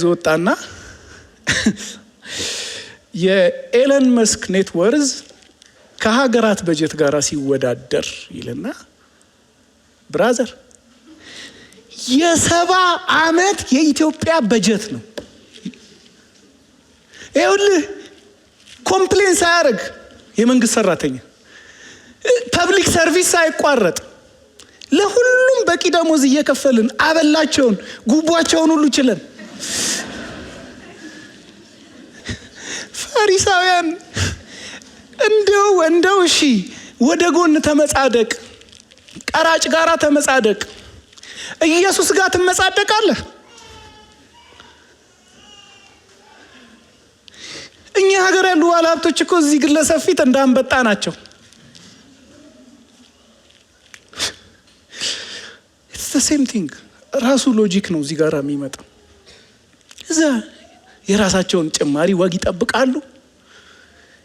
ወጣና የኤለን መስክ ኔት ወርዝ ከሀገራት በጀት ጋር ሲወዳደር ይልና ብራዘር የ70 ዓመት የኢትዮጵያ በጀት ነው። ይኸውልህ ኮምፕሌን ሳያደርግ የመንግስት ሰራተኛ ፐብሊክ ሰርቪስ ሳይቋረጥ ለሁሉም በቂ ደሞዝ እየከፈልን አበላቸውን ጉቧቸውን ሁሉ ችለን ፈሪሳውያን እንደው እሺ ወደ ጎን ተመጻደቅ፣ ቀራጭ ጋራ ተመጻደቅ፣ ኢየሱስ ጋር ትመጻደቃለህ? እኛ ሀገር ያሉ ባለሀብቶች እኮ እዚህ ግለሰብ ፊት እንዳንበጣ ናቸው። ኢትስ ዘ ሴም ቲንግ። ራሱ ሎጂክ ነው እዚህ ጋር የሚመጣው። እዛ የራሳቸውን ጭማሪ ወግ ይጠብቃሉ።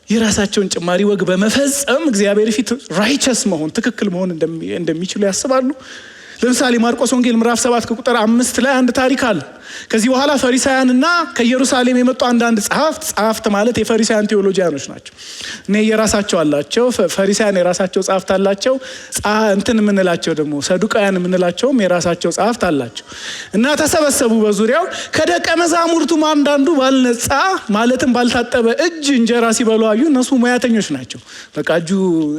የራሳቸውን ጭማሪ ወግ በመፈጸም እግዚአብሔር ፊት ራይቸስ መሆን ትክክል መሆን እንደሚችሉ ያስባሉ። ለምሳሌ ማርቆስ ወንጌል ምዕራፍ 7 ቁጥር 5 ላይ አንድ ታሪክ አለ። ከዚህ በኋላ ፈሪሳውያንና ከኢየሩሳሌም የመጡ አንዳንድ ጸሐፍት ማለት የፈሪሳውያን ቴዎሎጂያኖች ናቸው። እኔ የራሳቸው አላቸው፣ ፈሪሳውያን የራሳቸው ጸሐፍት አላቸው። እንትን የምንላቸው ደግሞ ሰዱቃውያን የምንላቸውም የራሳቸው ጸሐፍት አላቸው። እና ተሰበሰቡ በዙሪያው። ከደቀ መዛሙርቱም አንዳንዱ ባልነጻ ማለትም ባልታጠበ እጅ እንጀራ ሲበሉ አዩ። እነሱ ሙያተኞች ናቸው። በቃ እጁ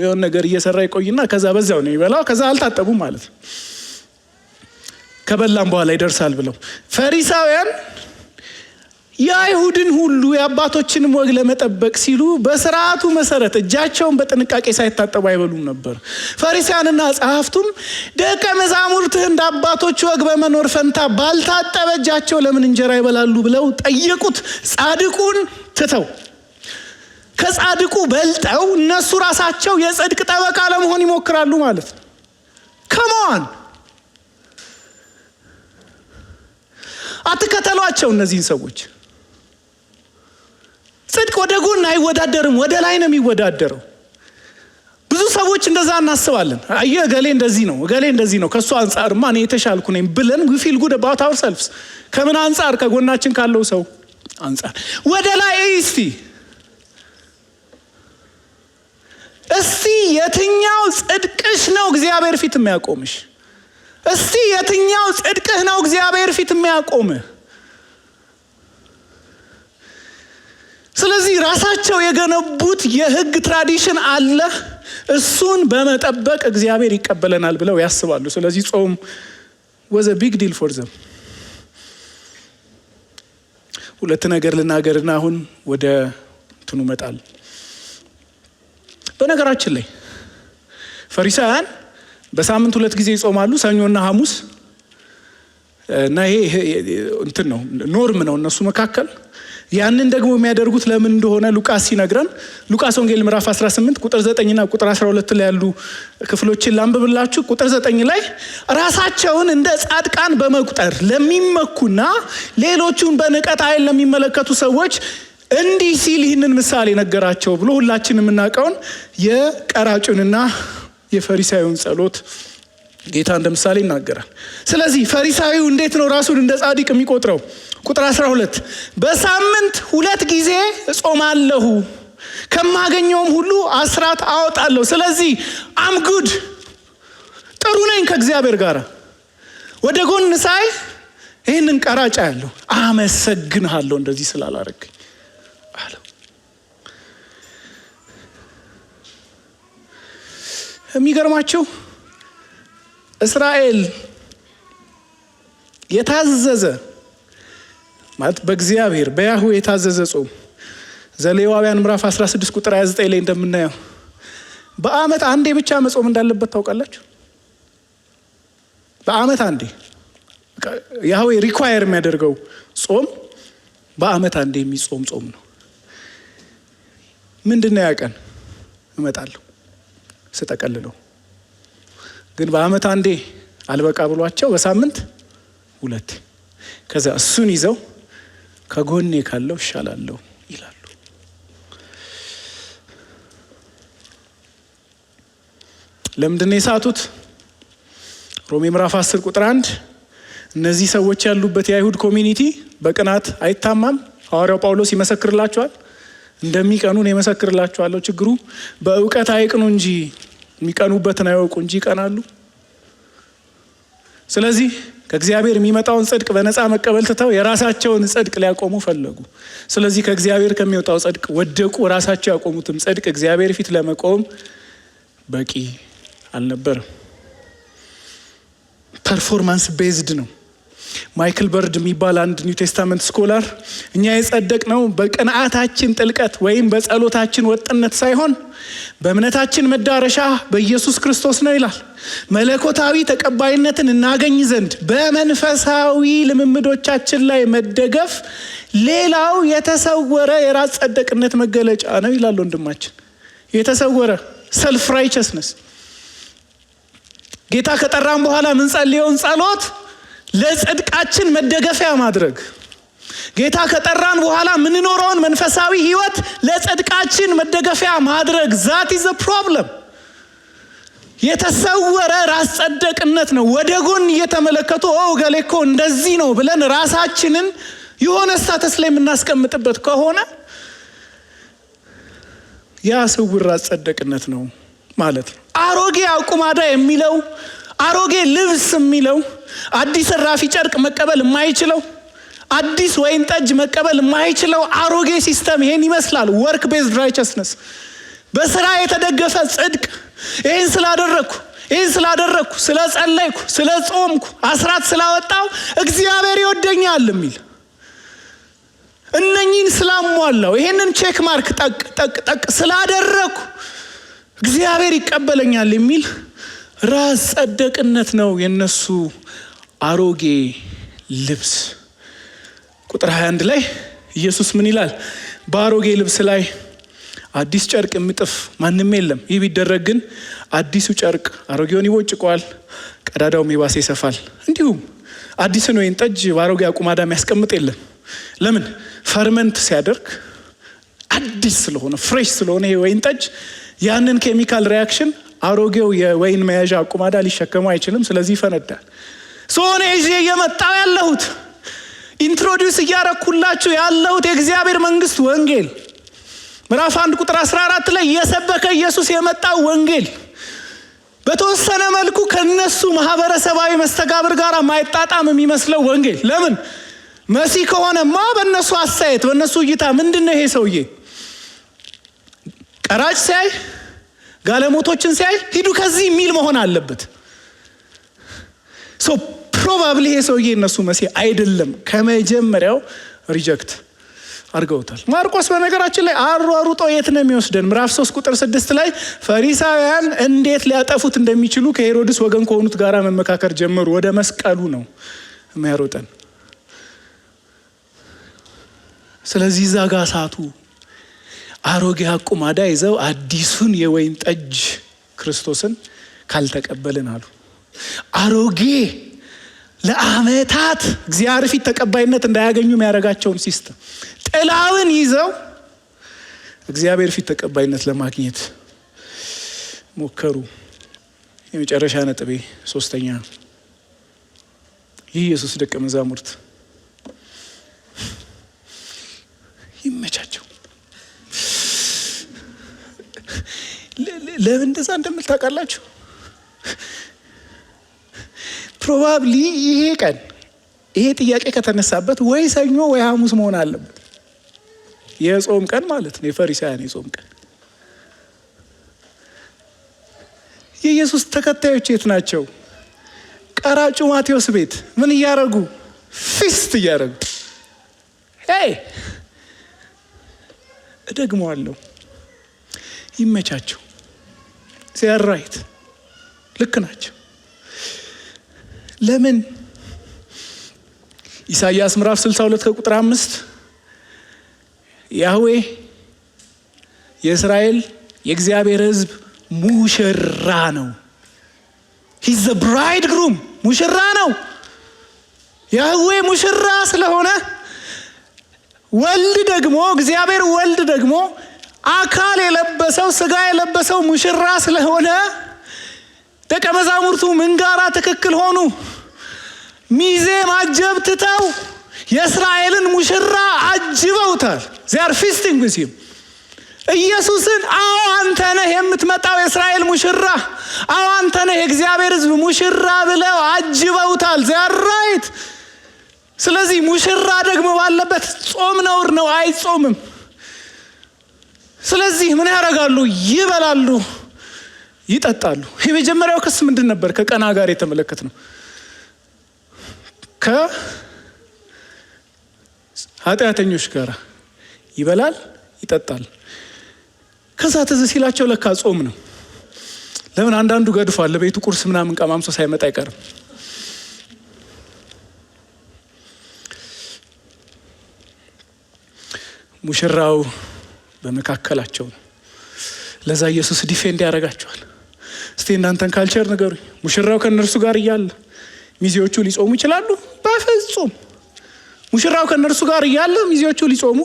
የሆነ ነገር እየሰራ ይቆይና ከዛ በዛው ነው ይበላው፣ ከዛ አልታጠቡም ማለት ነው። ከበላም በኋላ ይደርሳል ብለው ፈሪሳውያን የአይሁድን ሁሉ የአባቶችንም ወግ ለመጠበቅ ሲሉ በስርዓቱ መሰረት እጃቸውን በጥንቃቄ ሳይታጠቡ አይበሉም ነበር። ፈሪሳውያንና ጸሐፍቱም ደቀ መዛሙርትህ እንደ አባቶች ወግ በመኖር ፈንታ ባልታጠበ እጃቸው ለምን እንጀራ ይበላሉ ብለው ጠየቁት። ጻድቁን ትተው ከጻድቁ በልጠው እነሱ ራሳቸው የጽድቅ ጠበቃ ለመሆን ይሞክራሉ ማለት ነው። ከመዋን አትከተሏቸው እነዚህን ሰዎች። ጽድቅ ወደ ጎን አይወዳደርም፣ ወደ ላይ ነው የሚወዳደረው። ብዙ ሰዎች እንደዛ እናስባለን። አየ እገሌ እንደዚህ ነው፣ እገሌ እንደዚህ ነው፣ ከሱ አንጻርማ እኔ የተሻልኩ ነኝ ብለን we feel good about ourselves። ከምን አንጻር? ከጎናችን ካለው ሰው አንጻር። ወደ ላይ እስቲ የትኛው ጽድቅሽ ነው እግዚአብሔር ፊት የሚያቆምሽ? እስቲ የትኛው ጽድቅህ ነው እግዚአብሔር ፊት የሚያቆምህ? ስለዚህ ራሳቸው የገነቡት የህግ ትራዲሽን አለ። እሱን በመጠበቅ እግዚአብሔር ይቀበለናል ብለው ያስባሉ። ስለዚህ ጾም was a big deal for them። ሁለት ነገር ልናገርና አሁን ወደ እንትኑ መጣል። በነገራችን ላይ ፈሪሳውያን በሳምንት 2 ጊዜ ይጾማሉ፣ ሰኞና ሐሙስ። እና ይሄ እንትን ነው ኖርም ነው እነሱ መካከል። ያንን ደግሞ የሚያደርጉት ለምን እንደሆነ ሉቃስ ሲነግረን ሉቃስ ወንጌል ምዕራፍ 18 ቁጥር 9 እና ቁጥር 12 ላይ ያሉ ክፍሎችን ላንብብላችሁ። ቁጥር 9 ላይ ራሳቸውን እንደ ጻድቃን በመቁጠር ለሚመኩና ሌሎቹን በንቀት ዓይን ለሚመለከቱ ሰዎች እንዲህ ሲል ይህንን ምሳሌ ነገራቸው ብሎ ሁላችን የምናውቀውን የቀራጩንና የፈሪሳዩን ጸሎት ጌታ እንደ ምሳሌ ይናገራል። ስለዚህ ፈሪሳዊው እንዴት ነው ራሱን እንደ ጻድቅ የሚቆጥረው? ቁጥር 12 በሳምንት 2 ጊዜ እጾማለሁ፣ ከማገኘውም ሁሉ አስራት አወጣለሁ። ስለዚህ አም ጉድ ጥሩ ነኝ ከእግዚአብሔር ጋር። ወደ ጎን ሳይ ይህንን ቀራጫ ያለው አመሰግንሃለሁ እንደዚህ ስላላረግኝ አለው። የሚገርማችሁ እስራኤል የታዘዘ ማለት በእግዚአብሔር በያህዌ የታዘዘ ጾም ዘሌዋውያን ምዕራፍ 16 ቁጥር 29 ላይ እንደምናየው በአመት አንዴ ብቻ መጾም እንዳለበት ታውቃላችሁ። በአመት አንዴ ያህዌ ሪኳየር የሚያደርገው ጾም በአመት አንዴ የሚጾም ጾም ነው። ምንድነው ያቀን? እመጣለሁ ስጠቀልለው ግን በአመት አንዴ አልበቃ ብሏቸው በሳምንት 2 ከዛ እሱን ይዘው ከጎኔ ካለው ይሻላለሁ ይላሉ። ለምንድነው የሳቱት? ሮሜ ምዕራፍ 10 ቁጥር 1 እነዚህ ሰዎች ያሉበት የአይሁድ ኮሚኒቲ በቅናት አይታማም። ሐዋርያው ጳውሎስ ይመሰክርላቸዋል። እንደሚቀኑን ይመሰክርላቸዋለሁ። ችግሩ በእውቀት አይቅኑ እንጂ የሚቀኑበትን አይወቁ እንጂ ይቀናሉ። ስለዚህ ከእግዚአብሔር የሚመጣውን ጽድቅ በነፃ መቀበል ትተው የራሳቸውን ጽድቅ ሊያቆሙ ፈለጉ። ስለዚህ ከእግዚአብሔር ከሚወጣው ጽድቅ ወደቁ። ራሳቸው ያቆሙትም ጽድቅ እግዚአብሔር ፊት ለመቆም በቂ አልነበረም። ፐርፎርማንስ ቤዝድ ነው። ማይክል በርድ የሚባል አንድ ኒው ቴስታመንት ስኮላር እኛ የጸደቅነው በቅንዓታችን ጥልቀት ወይም በጸሎታችን ወጥነት ሳይሆን በእምነታችን መዳረሻ በኢየሱስ ክርስቶስ ነው ይላል። መለኮታዊ ተቀባይነትን እናገኝ ዘንድ በመንፈሳዊ ልምምዶቻችን ላይ መደገፍ ሌላው የተሰወረ የራስ ጸደቅነት መገለጫ ነው ይላል ወንድማችን። የተሰወረ ሰልፍ ራይቸስነስ ጌታ ከጠራን በኋላ ምን ጸልየውን ጸሎት ለጽድቃችን መደገፊያ ማድረግ፣ ጌታ ከጠራን በኋላ ምንኖረውን መንፈሳዊ ህይወት ለጽድቃችን መደገፊያ ማድረግ። ዛት ኢዝ አ ፕሮብለም። የተሰወረ ራስ ጸደቅነት ነው። ወደ ጎን እየተመለከቱ ገሌ እኮ እንደዚህ ነው ብለን ራሳችንን የሆነ ስታተስ ላይ የምናስቀምጥበት ከሆነ ያ ስውር ራስ ጸደቅነት ነው ማለት ነው። አሮጌ አቁማዳ የሚለው፣ አሮጌ ልብስ የሚለው፣ አዲስ ራፊ ጨርቅ መቀበል የማይችለው፣ አዲስ ወይን ጠጅ መቀበል የማይችለው አሮጌ ሲስተም ይሄን ይመስላል። ወርክ ቤዝድ ራይቸስነስ፣ በስራ የተደገፈ ጽድቅ። ይሄን ስላደረኩ፣ ስለጸለይኩ፣ ስለጾምኩ፣ አስራት ስላወጣው እግዚአብሔር ይወደኛል የሚል፣ እነኚህን ስላሟላው፣ ይሄንን ቼክ ማርክ ጠቅ ስላደረኩ እግዚአብሔር ይቀበለኛል የሚል ራስ ጸደቅነት ነው የነሱ አሮጌ ልብስ። ቁጥር 21 ላይ ኢየሱስ ምን ይላል? በአሮጌ ልብስ ላይ አዲስ ጨርቅ የሚጥፍ ማንም የለም። ይህ ቢደረግ ግን አዲሱ ጨርቅ አሮጌውን ይቦጭቀዋል፣ ቀዳዳውም የባሰ ይሰፋል። እንዲሁም አዲስን ወይን ጠጅ በአሮጌ አቁማዳ የሚያስቀምጥ የለም። ለምን? ፈርመንት ሲያደርግ አዲስ ስለሆነ ፍሬሽ ስለሆነ ይሄ ወይን ጠጅ ያንን ኬሚካል ሪያክሽን አሮጌው የወይን መያዣ አቁማዳ ሊሸከመው አይችልም። ስለዚህ ይፈነዳል። ሶኔ ይዤ እየመጣው ያለሁት ኢንትሮዲውስ እያረኩላችሁ ያለሁት የእግዚአብሔር መንግስት ወንጌል ምዕራፍ 1 ቁጥር 14 ላይ እየሰበከ ኢየሱስ የመጣው ወንጌል በተወሰነ መልኩ ከነሱ ማህበረሰባዊ መስተጋብር ጋር ማይጣጣም የሚመስለው ወንጌል። ለምን? መሲህ ከሆነማ በእነሱ አስተያየት፣ በእነሱ እይታ ምንድነው ይሄ ሰውዬ? ቀራጭ ሲያይ፣ ጋለሞቶችን ሲያይ ሂዱ ከዚህ የሚል መሆን አለበት። ሶ ፕሮባብሊ ይሄ ሰውዬ እነሱ መሲህ አይደለም። ከመጀመሪያው ሪጀክት አድርገውታል። ማርቆስ በነገራችን ላይ አሯሩጦ የት ነው የሚወስደን? ምዕራፍ 3 ቁጥር 6 ላይ ፈሪሳውያን እንዴት ሊያጠፉት እንደሚችሉ ከሄሮድስ ወገን ከሆኑት ጋር መመካከር ጀመሩ። ወደ መስቀሉ ነው የሚያሮጠን። ስለዚህ እዛ ጋ ሳቱ። አሮጌ አቁማዳ ይዘው አዲሱን የወይን ጠጅ ክርስቶስን ካልተቀበልን አሉ። አሮጌ ለዓመታት እግዚአብሔር ፊት ተቀባይነት እንዳያገኙ የሚያደርጋቸውን ሲስተም ጥላውን ይዘው እግዚአብሔር ፊት ተቀባይነት ለማግኘት ሞከሩ። የመጨረሻ ነጥቤ ሶስተኛ፣ ይህ ኢየሱስ ደቀ መዛሙርት ይመቻቸው። ለምን እንደዛ እንደምታውቃላችሁ? ፕሮባብሊ ይሄ ቀን ይሄ ጥያቄ ከተነሳበት ወይ ሰኞ ወይ ሐሙስ መሆን አለበት። የጾም ቀን ማለት ነው፣ የፈሪሳውያን የጾም ቀን። የኢየሱስ ተከታዮች የት ናቸው? ቀራጩ ማቴዎስ ቤት ምን እያረጉ? ፊስት እያረጉ። ሄይ እደግመዋለሁ፣ ይመቻቸው። ሲያራይት ልክ ናቸው። ለምን? ኢሳይያስ ምዕራፍ 62 ከቁጥር 5 ያህዌ የእስራኤል የእግዚአብሔር ሕዝብ ሙሽራ ነው። ሂዝ ዘ ብራይድ ግሩም፣ ሙሽራ ነው። ያህዌ ሙሽራ ስለሆነ ወልድ ደግሞ እግዚአብሔር ወልድ ደግሞ አካል የለበሰው ስጋ የለበሰው ሙሽራ ስለሆነ ደቀ መዛሙርቱ ምን ጋራ ትክክል ሆኑ? ሚዜ ማጀብ ትተው የእስራኤልን ሙሽራ አጅበውታል። they are feasting with him። ኢየሱስን አዎ አንተ ነህ የምትመጣው የእስራኤል ሙሽራ፣ አዎ አንተ ነህ የእግዚአብሔር ሕዝብ ሙሽራ ብለው አጅበውታል። they are right። ስለዚህ ሙሽራ ደግሞ ባለበት ጾም ነውር ነው፣ አይጾምም። ስለዚህ ምን ያደርጋሉ? ይበላሉ፣ ይጠጣሉ። የመጀመሪያው ክስ ምንድን ነበር? ከቀና ጋር የተመለከት ነው። ከኃጢአተኞች ጋር ይበላል፣ ይጠጣል። ከዛ ትዝ ሲላቸው ለካ ጾም ነው። ለምን? አንዳንዱ ገድፏል፣ ለቤቱ ቁርስ ምናምን ቀማምሶ ሳይመጣ አይቀርም። ሙሽራው በመካከላቸው ነው። ለዛ ኢየሱስ ዲፌንድ ያደርጋቸዋል። እስቲ እናንተን ካልቸር ንገሩኝ። ሙሽራው ከነርሱ ጋር እያለ ሚዜዎቹ ሊጾሙ ይችላሉ? በፍጹም። ሙሽራው ከነርሱ ጋር እያለ ሚዜዎቹ ሊጾሙ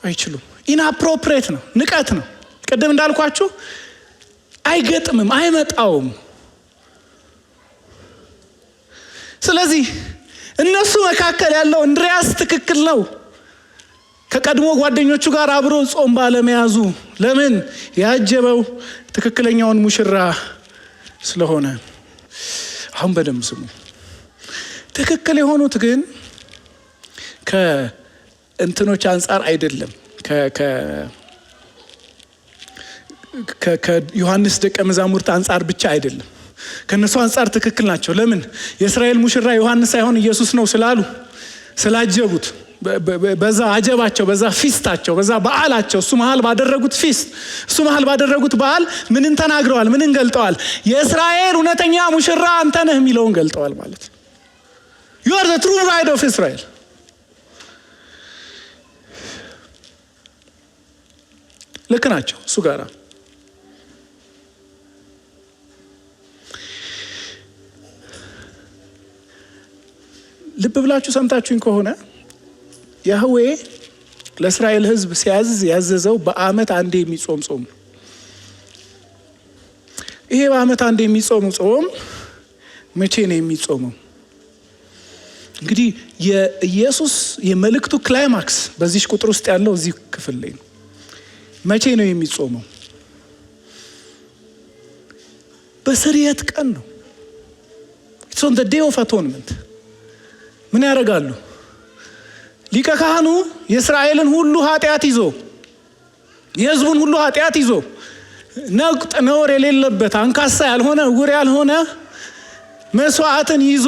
አይችሉም። ኢንአፕሮፕሬት ነው፣ ንቀት ነው። ቅድም እንዳልኳችሁ አይገጥምም፣ አይመጣውም። ስለዚህ እነሱ መካከል ያለው እንድሪያስ ትክክል ነው ከቀድሞ ጓደኞቹ ጋር አብሮ ጾም ባለመያዙ። ለምን? ያጀበው ትክክለኛውን ሙሽራ ስለሆነ። አሁን በደንብ ስሙ። ትክክል የሆኑት ግን ከእንትኖች አንጻር አይደለም፣ ከዮሐንስ ደቀ መዛሙርት አንጻር ብቻ አይደለም። ከነሱ አንጻር ትክክል ናቸው። ለምን? የእስራኤል ሙሽራ ዮሐንስ ሳይሆን ኢየሱስ ነው ስላሉ፣ ስላጀቡት፣ በዛ አጀባቸው፣ በዛ ፊስታቸው፣ በዛ በዓላቸው፣ እሱ መሃል ባደረጉት ፊስት፣ እሱ መሃል ባደረጉት በዓል ምንን ተናግረዋል? ምንን ገልጠዋል? የእስራኤል እውነተኛ ሙሽራ አንተ ነህ የሚለውን ገልጠዋል ማለት ነው። You are the true bride of Israel። ልክ ናቸው እሱ ጋራ። ልብ ብላችሁ ሰምታችሁኝ ከሆነ ያህዌ ለእስራኤል ሕዝብ ሲያዝዝ ያዘዘው በዓመት አንዴ የሚጾም ጾም ነው። ይሄ በዓመት አንዴ የሚጾም ጾም መቼ ነው የሚጾመው? እንግዲህ የኢየሱስ የመልእክቱ ክላይማክስ በዚህ ቁጥር ውስጥ ያለው እዚህ ክፍል ላይ ነው። መቼ ነው የሚጾመው? በስርየት ቀን ነው። It's on the day of atonement። ምን ያደርጋሉ? ሊቀ ካህኑ የእስራኤልን ሁሉ ኃጢአት ይዞ፣ የህዝቡን ሁሉ ኃጢአት ይዞ፣ ነቁጥ ነውር የሌለበት አንካሳ ያልሆነ እውር ያልሆነ መስዋዕትን ይዞ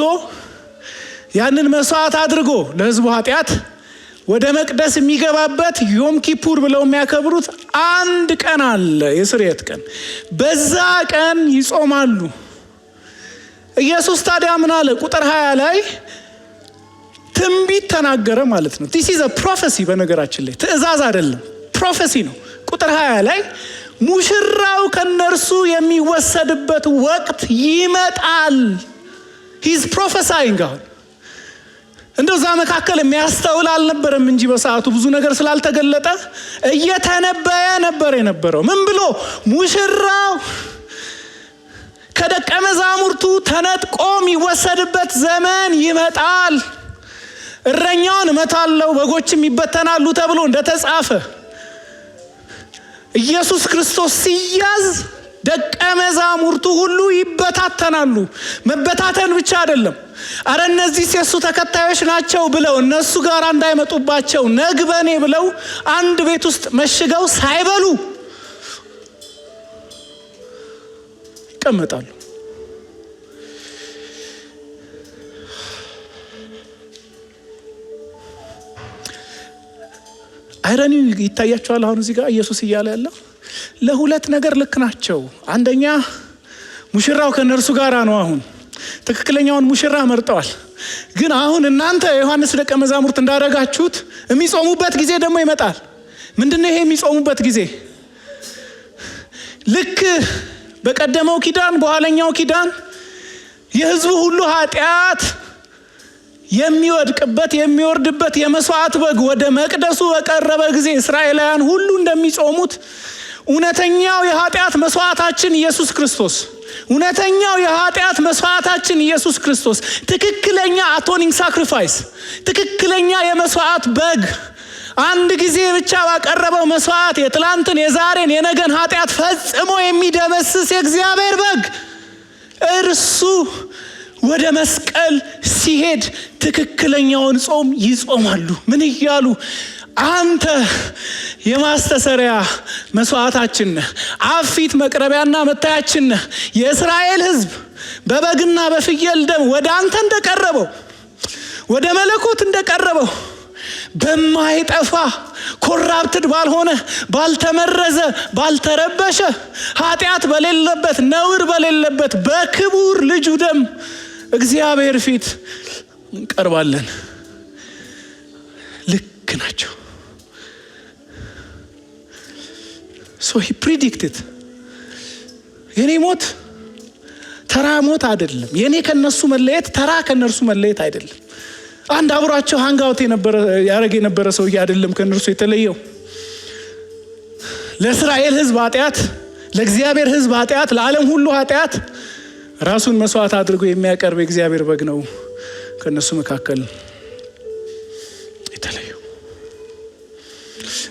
ያንን መስዋዕት አድርጎ ለህዝቡ ኃጢአት ወደ መቅደስ የሚገባበት ዮም ኪፑር ብለው የሚያከብሩት አንድ ቀን አለ፣ የስርየት ቀን። በዛ ቀን ይጾማሉ። ኢየሱስ ታዲያ ምን አለ? ቁጥር 20 ላይ ትንቢት ተናገረ ማለት ነው። ዲስ ኢዝ አ ፕሮፌሲ። በነገራችን ላይ ትእዛዝ አይደለም፣ ፕሮፌሲ ነው። ቁጥር 20 ላይ ሙሽራው ከነርሱ የሚወሰድበት ወቅት ይመጣል። ሂዝ ፕሮፌሳይንግ። አሁን እንደዛ መካከል የሚያስተውል አልነበረም እንጂ በሰዓቱ ብዙ ነገር ስላልተገለጠ እየተነበየ ነበር የነበረው። ምን ብሎ? ሙሽራው ከደቀ መዛሙርቱ ተነጥቆ የሚወሰድበት ዘመን ይመጣል፣ እረኛውን እመታለሁ በጎችም ይበተናሉ ተብሎ እንደተጻፈ ኢየሱስ ክርስቶስ ሲያዝ ደቀ መዛሙርቱ ሁሉ ይበታተናሉ። መበታተን ብቻ አይደለም፣ አረ እነዚህ የሱ ተከታዮች ናቸው ብለው እነሱ ጋር እንዳይመጡባቸው ነግበኔ ብለው አንድ ቤት ውስጥ መሽገው ሳይበሉ ይቀመጣሉ። አይረኒ ይታያቸዋል። አሁን እዚህ ጋር ኢየሱስ እያለ ያለው ለሁለት ነገር ልክ ናቸው። አንደኛ ሙሽራው ከነርሱ ጋራ ነው። አሁን ትክክለኛውን ሙሽራ መርጠዋል። ግን አሁን እናንተ ዮሐንስ ደቀ መዛሙርት እንዳደረጋችሁት የሚጾሙበት ጊዜ ደግሞ ይመጣል። ምንድነው ይሄ የሚጾሙበት ጊዜ? ልክ በቀደመው ኪዳን በኋለኛው ኪዳን የህዝቡ ሁሉ ኃጢአት የሚወድቅበት የሚወርድበት የመስዋዕት በግ ወደ መቅደሱ በቀረበ ጊዜ እስራኤላውያን ሁሉ እንደሚጾሙት እውነተኛው የኃጢአት መስዋዕታችን ኢየሱስ ክርስቶስ፣ እውነተኛው የኃጢአት መስዋዕታችን ኢየሱስ ክርስቶስ፣ ትክክለኛ አቶኒንግ ሳክሪፋይስ፣ ትክክለኛ የመስዋዕት በግ አንድ ጊዜ ብቻ ባቀረበው መስዋዕት የትላንትን የዛሬን የነገን ኃጢአት ፈጽሞ የሚደመስስ የእግዚአብሔር በግ እርሱ ወደ መስቀል ሲሄድ ትክክለኛውን ጾም ይጾማሉ። ምን እያሉ? አንተ የማስተሰሪያ መስዋዕታችን ነህ፣ አብ ፊት መቅረቢያና መታያችን ነህ። የእስራኤል ሕዝብ በበግና በፍየል ደም ወደ አንተ እንደቀረበው፣ ወደ መለኮት እንደቀረበው በማይጠፋ ኮራፕትድ ባልሆነ ባልተመረዘ ባልተረበሸ ኃጢአት በሌለበት ነውር በሌለበት በክቡር ልጁ ደም እግዚአብሔር ፊት እንቀርባለን። ልክ ናቸው። ሶ ሂ ፕሪዲክትድ የኔ ሞት ተራ ሞት አይደለም። የኔ ከነሱ መለየት ተራ ከነርሱ መለየት አይደለም። አንድ አብሯቸው ሃንጋውት ያረግ የነበረ ሰውዬ አይደለም ከነርሱ የተለየው። ለእስራኤል ሕዝብ ኃጢአት ለእግዚአብሔር ሕዝብ ኃጢአት፣ ለዓለም ሁሉ ኃጢአት ራሱን መስዋዕት አድርጎ የሚያቀርብ የእግዚአብሔር በግ ነው። ከነሱ መካከል የተለየው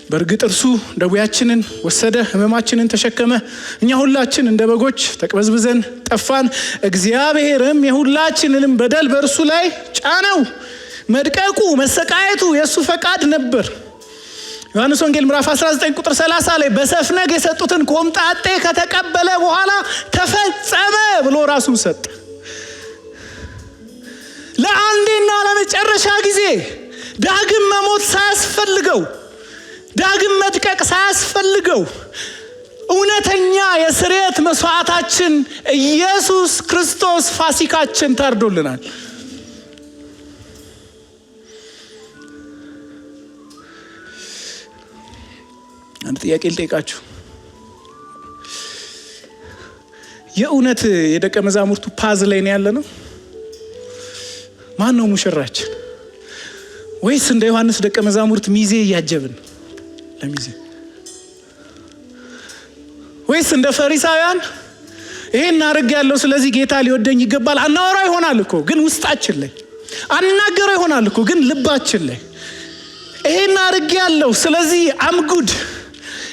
በእርግጥ እርሱ ደዌያችንን ወሰደ፣ ሕመማችንን ተሸከመ። እኛ ሁላችን እንደ በጎች ተቅበዝብዘን ጠፋን፣ እግዚአብሔርም የሁላችንንም በደል በእርሱ ላይ ጫነው። መድቀቁ መሰቃየቱ የእሱ ፈቃድ ነበር። ዮሐንስ ወንጌል ምዕራፍ 19 ቁጥር 30 ላይ በሰፍነግ የሰጡትን ኮምጣጤ ከተቀበለ በኋላ ተፈጸመ ብሎ ራሱን ሰጠ። ለአንዴና ለመጨረሻ ጊዜ ዳግም መሞት ሳያስፈልገው፣ ዳግም መድቀቅ ሳያስፈልገው እውነተኛ የስርየት መስዋዕታችን ኢየሱስ ክርስቶስ ፋሲካችን ታርዶልናል። አንድ ጥያቄ ልጠይቃችሁ። የእውነት የደቀ መዛሙርቱ ፓዝ ላይ ነው ያለ ነው? ማን ነው ሙሽራችን? ወይስ እንደ ዮሐንስ ደቀ መዛሙርት ሚዜ እያጀብን ለሚዜ? ወይስ እንደ ፈሪሳውያን ይሄን አርግ ያለው ስለዚህ ጌታ ሊወደኝ ይገባል አናወራ ይሆናል እኮ ግን ውስጣችን ላይ አናገረው ይሆናል እኮ ግን ልባችን ላይ ይሄን አርግ ያለው ስለዚህ አምጉድ፣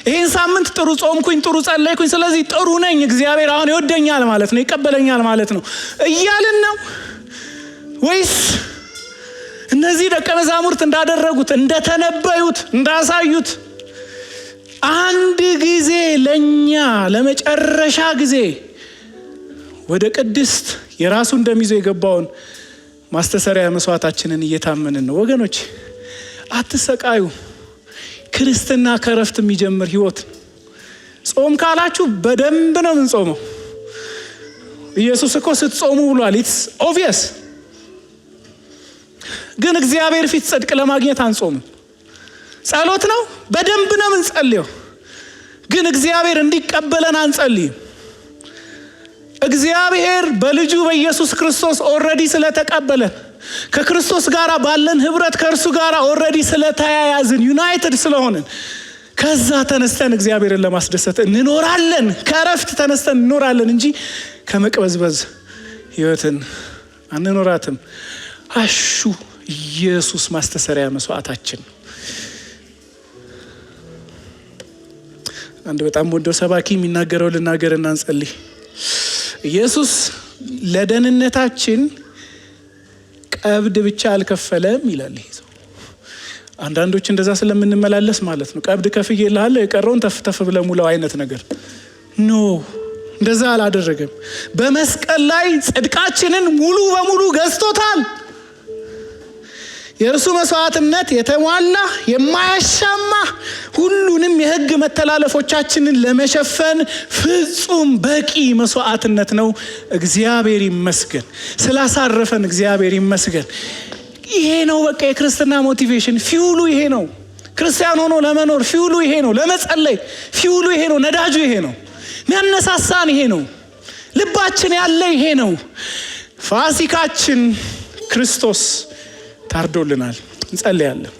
ይሄን ሳምንት ጥሩ ጾምኩኝ፣ ጥሩ ጸለይኩኝ፣ ስለዚህ ጥሩ ነኝ፣ እግዚአብሔር አሁን ይወደኛል ማለት ነው፣ ይቀበለኛል ማለት ነው እያልን ነው? ወይስ እነዚህ ደቀ መዛሙርት እንዳደረጉት፣ እንደተነበዩት፣ እንዳሳዩት አንድ ጊዜ ለኛ ለመጨረሻ ጊዜ ወደ ቅድስት የራሱ እንደሚይዞ የገባውን ማስተሰሪያ መስዋዕታችንን እየታመንን ነው? ወገኖች አትሰቃዩ። ክርስትና ከረፍት የሚጀምር ህይወት። ጾም ካላችሁ በደንብ ነው የምንጾመው። ኢየሱስ እኮ ስትጾሙ ብሏል። ኢትስ ኦብቪየስ። ግን እግዚአብሔር ፊት ጽድቅ ለማግኘት አንጾምም። ጸሎት ነው፣ በደንብ ነው የምንጸልየው። ግን እግዚአብሔር እንዲቀበለን አንጸልይም። እግዚአብሔር በልጁ በኢየሱስ ክርስቶስ ኦልሬዲ ስለተቀበለን፣ ከክርስቶስ ጋር ባለን ህብረት ከእርሱ ጋር ኦልሬዲ ስለተያያዝን፣ ዩናይትድ ስለሆንን ከዛ ተነስተን እግዚአብሔርን ለማስደሰት እንኖራለን። ከረፍት ተነስተን እንኖራለን እንጂ ከመቅበዝበዝ ህይወትን አንኖራትም። አሹ ኢየሱስ ማስተሰሪያ መስዋዕታችን። አንድ በጣም ወደው ሰባኪ የሚናገረው ልናገርና እንጸልይ። ኢየሱስ ለደህንነታችን ቀብድ ብቻ አልከፈለም ይላል። ይሄ ሰው አንዳንዶች እንደዛ ስለምንመላለስ ማለት ነው፣ ቀብድ ከፍዬልሃለሁ የቀረውን ተፍተፍ ብለህ ሙላው አይነት ነገር ኖ፣ እንደዛ አላደረገም። በመስቀል ላይ ጽድቃችንን ሙሉ በሙሉ ገዝቶታል። የእርሱ መስዋዕትነት የተሟላ የማያሻማ ሁሉንም የህግ መተላለፎቻችንን ለመሸፈን ፍጹም በቂ መስዋዕትነት ነው። እግዚአብሔር ይመስገን፣ ስላሳረፈን እግዚአብሔር ይመስገን። ይሄ ነው በቃ የክርስትና ሞቲቬሽን፣ ፊውሉ ይሄ ነው። ክርስቲያን ሆኖ ለመኖር ፊውሉ ይሄ ነው። ለመጸለይ ፊውሉ ይሄ ነው። ነዳጁ ይሄ ነው። የሚያነሳሳን ይሄ ነው። ልባችን ያለ ይሄ ነው። ፋሲካችን ክርስቶስ ታርዶልናል። እንጸልያለን።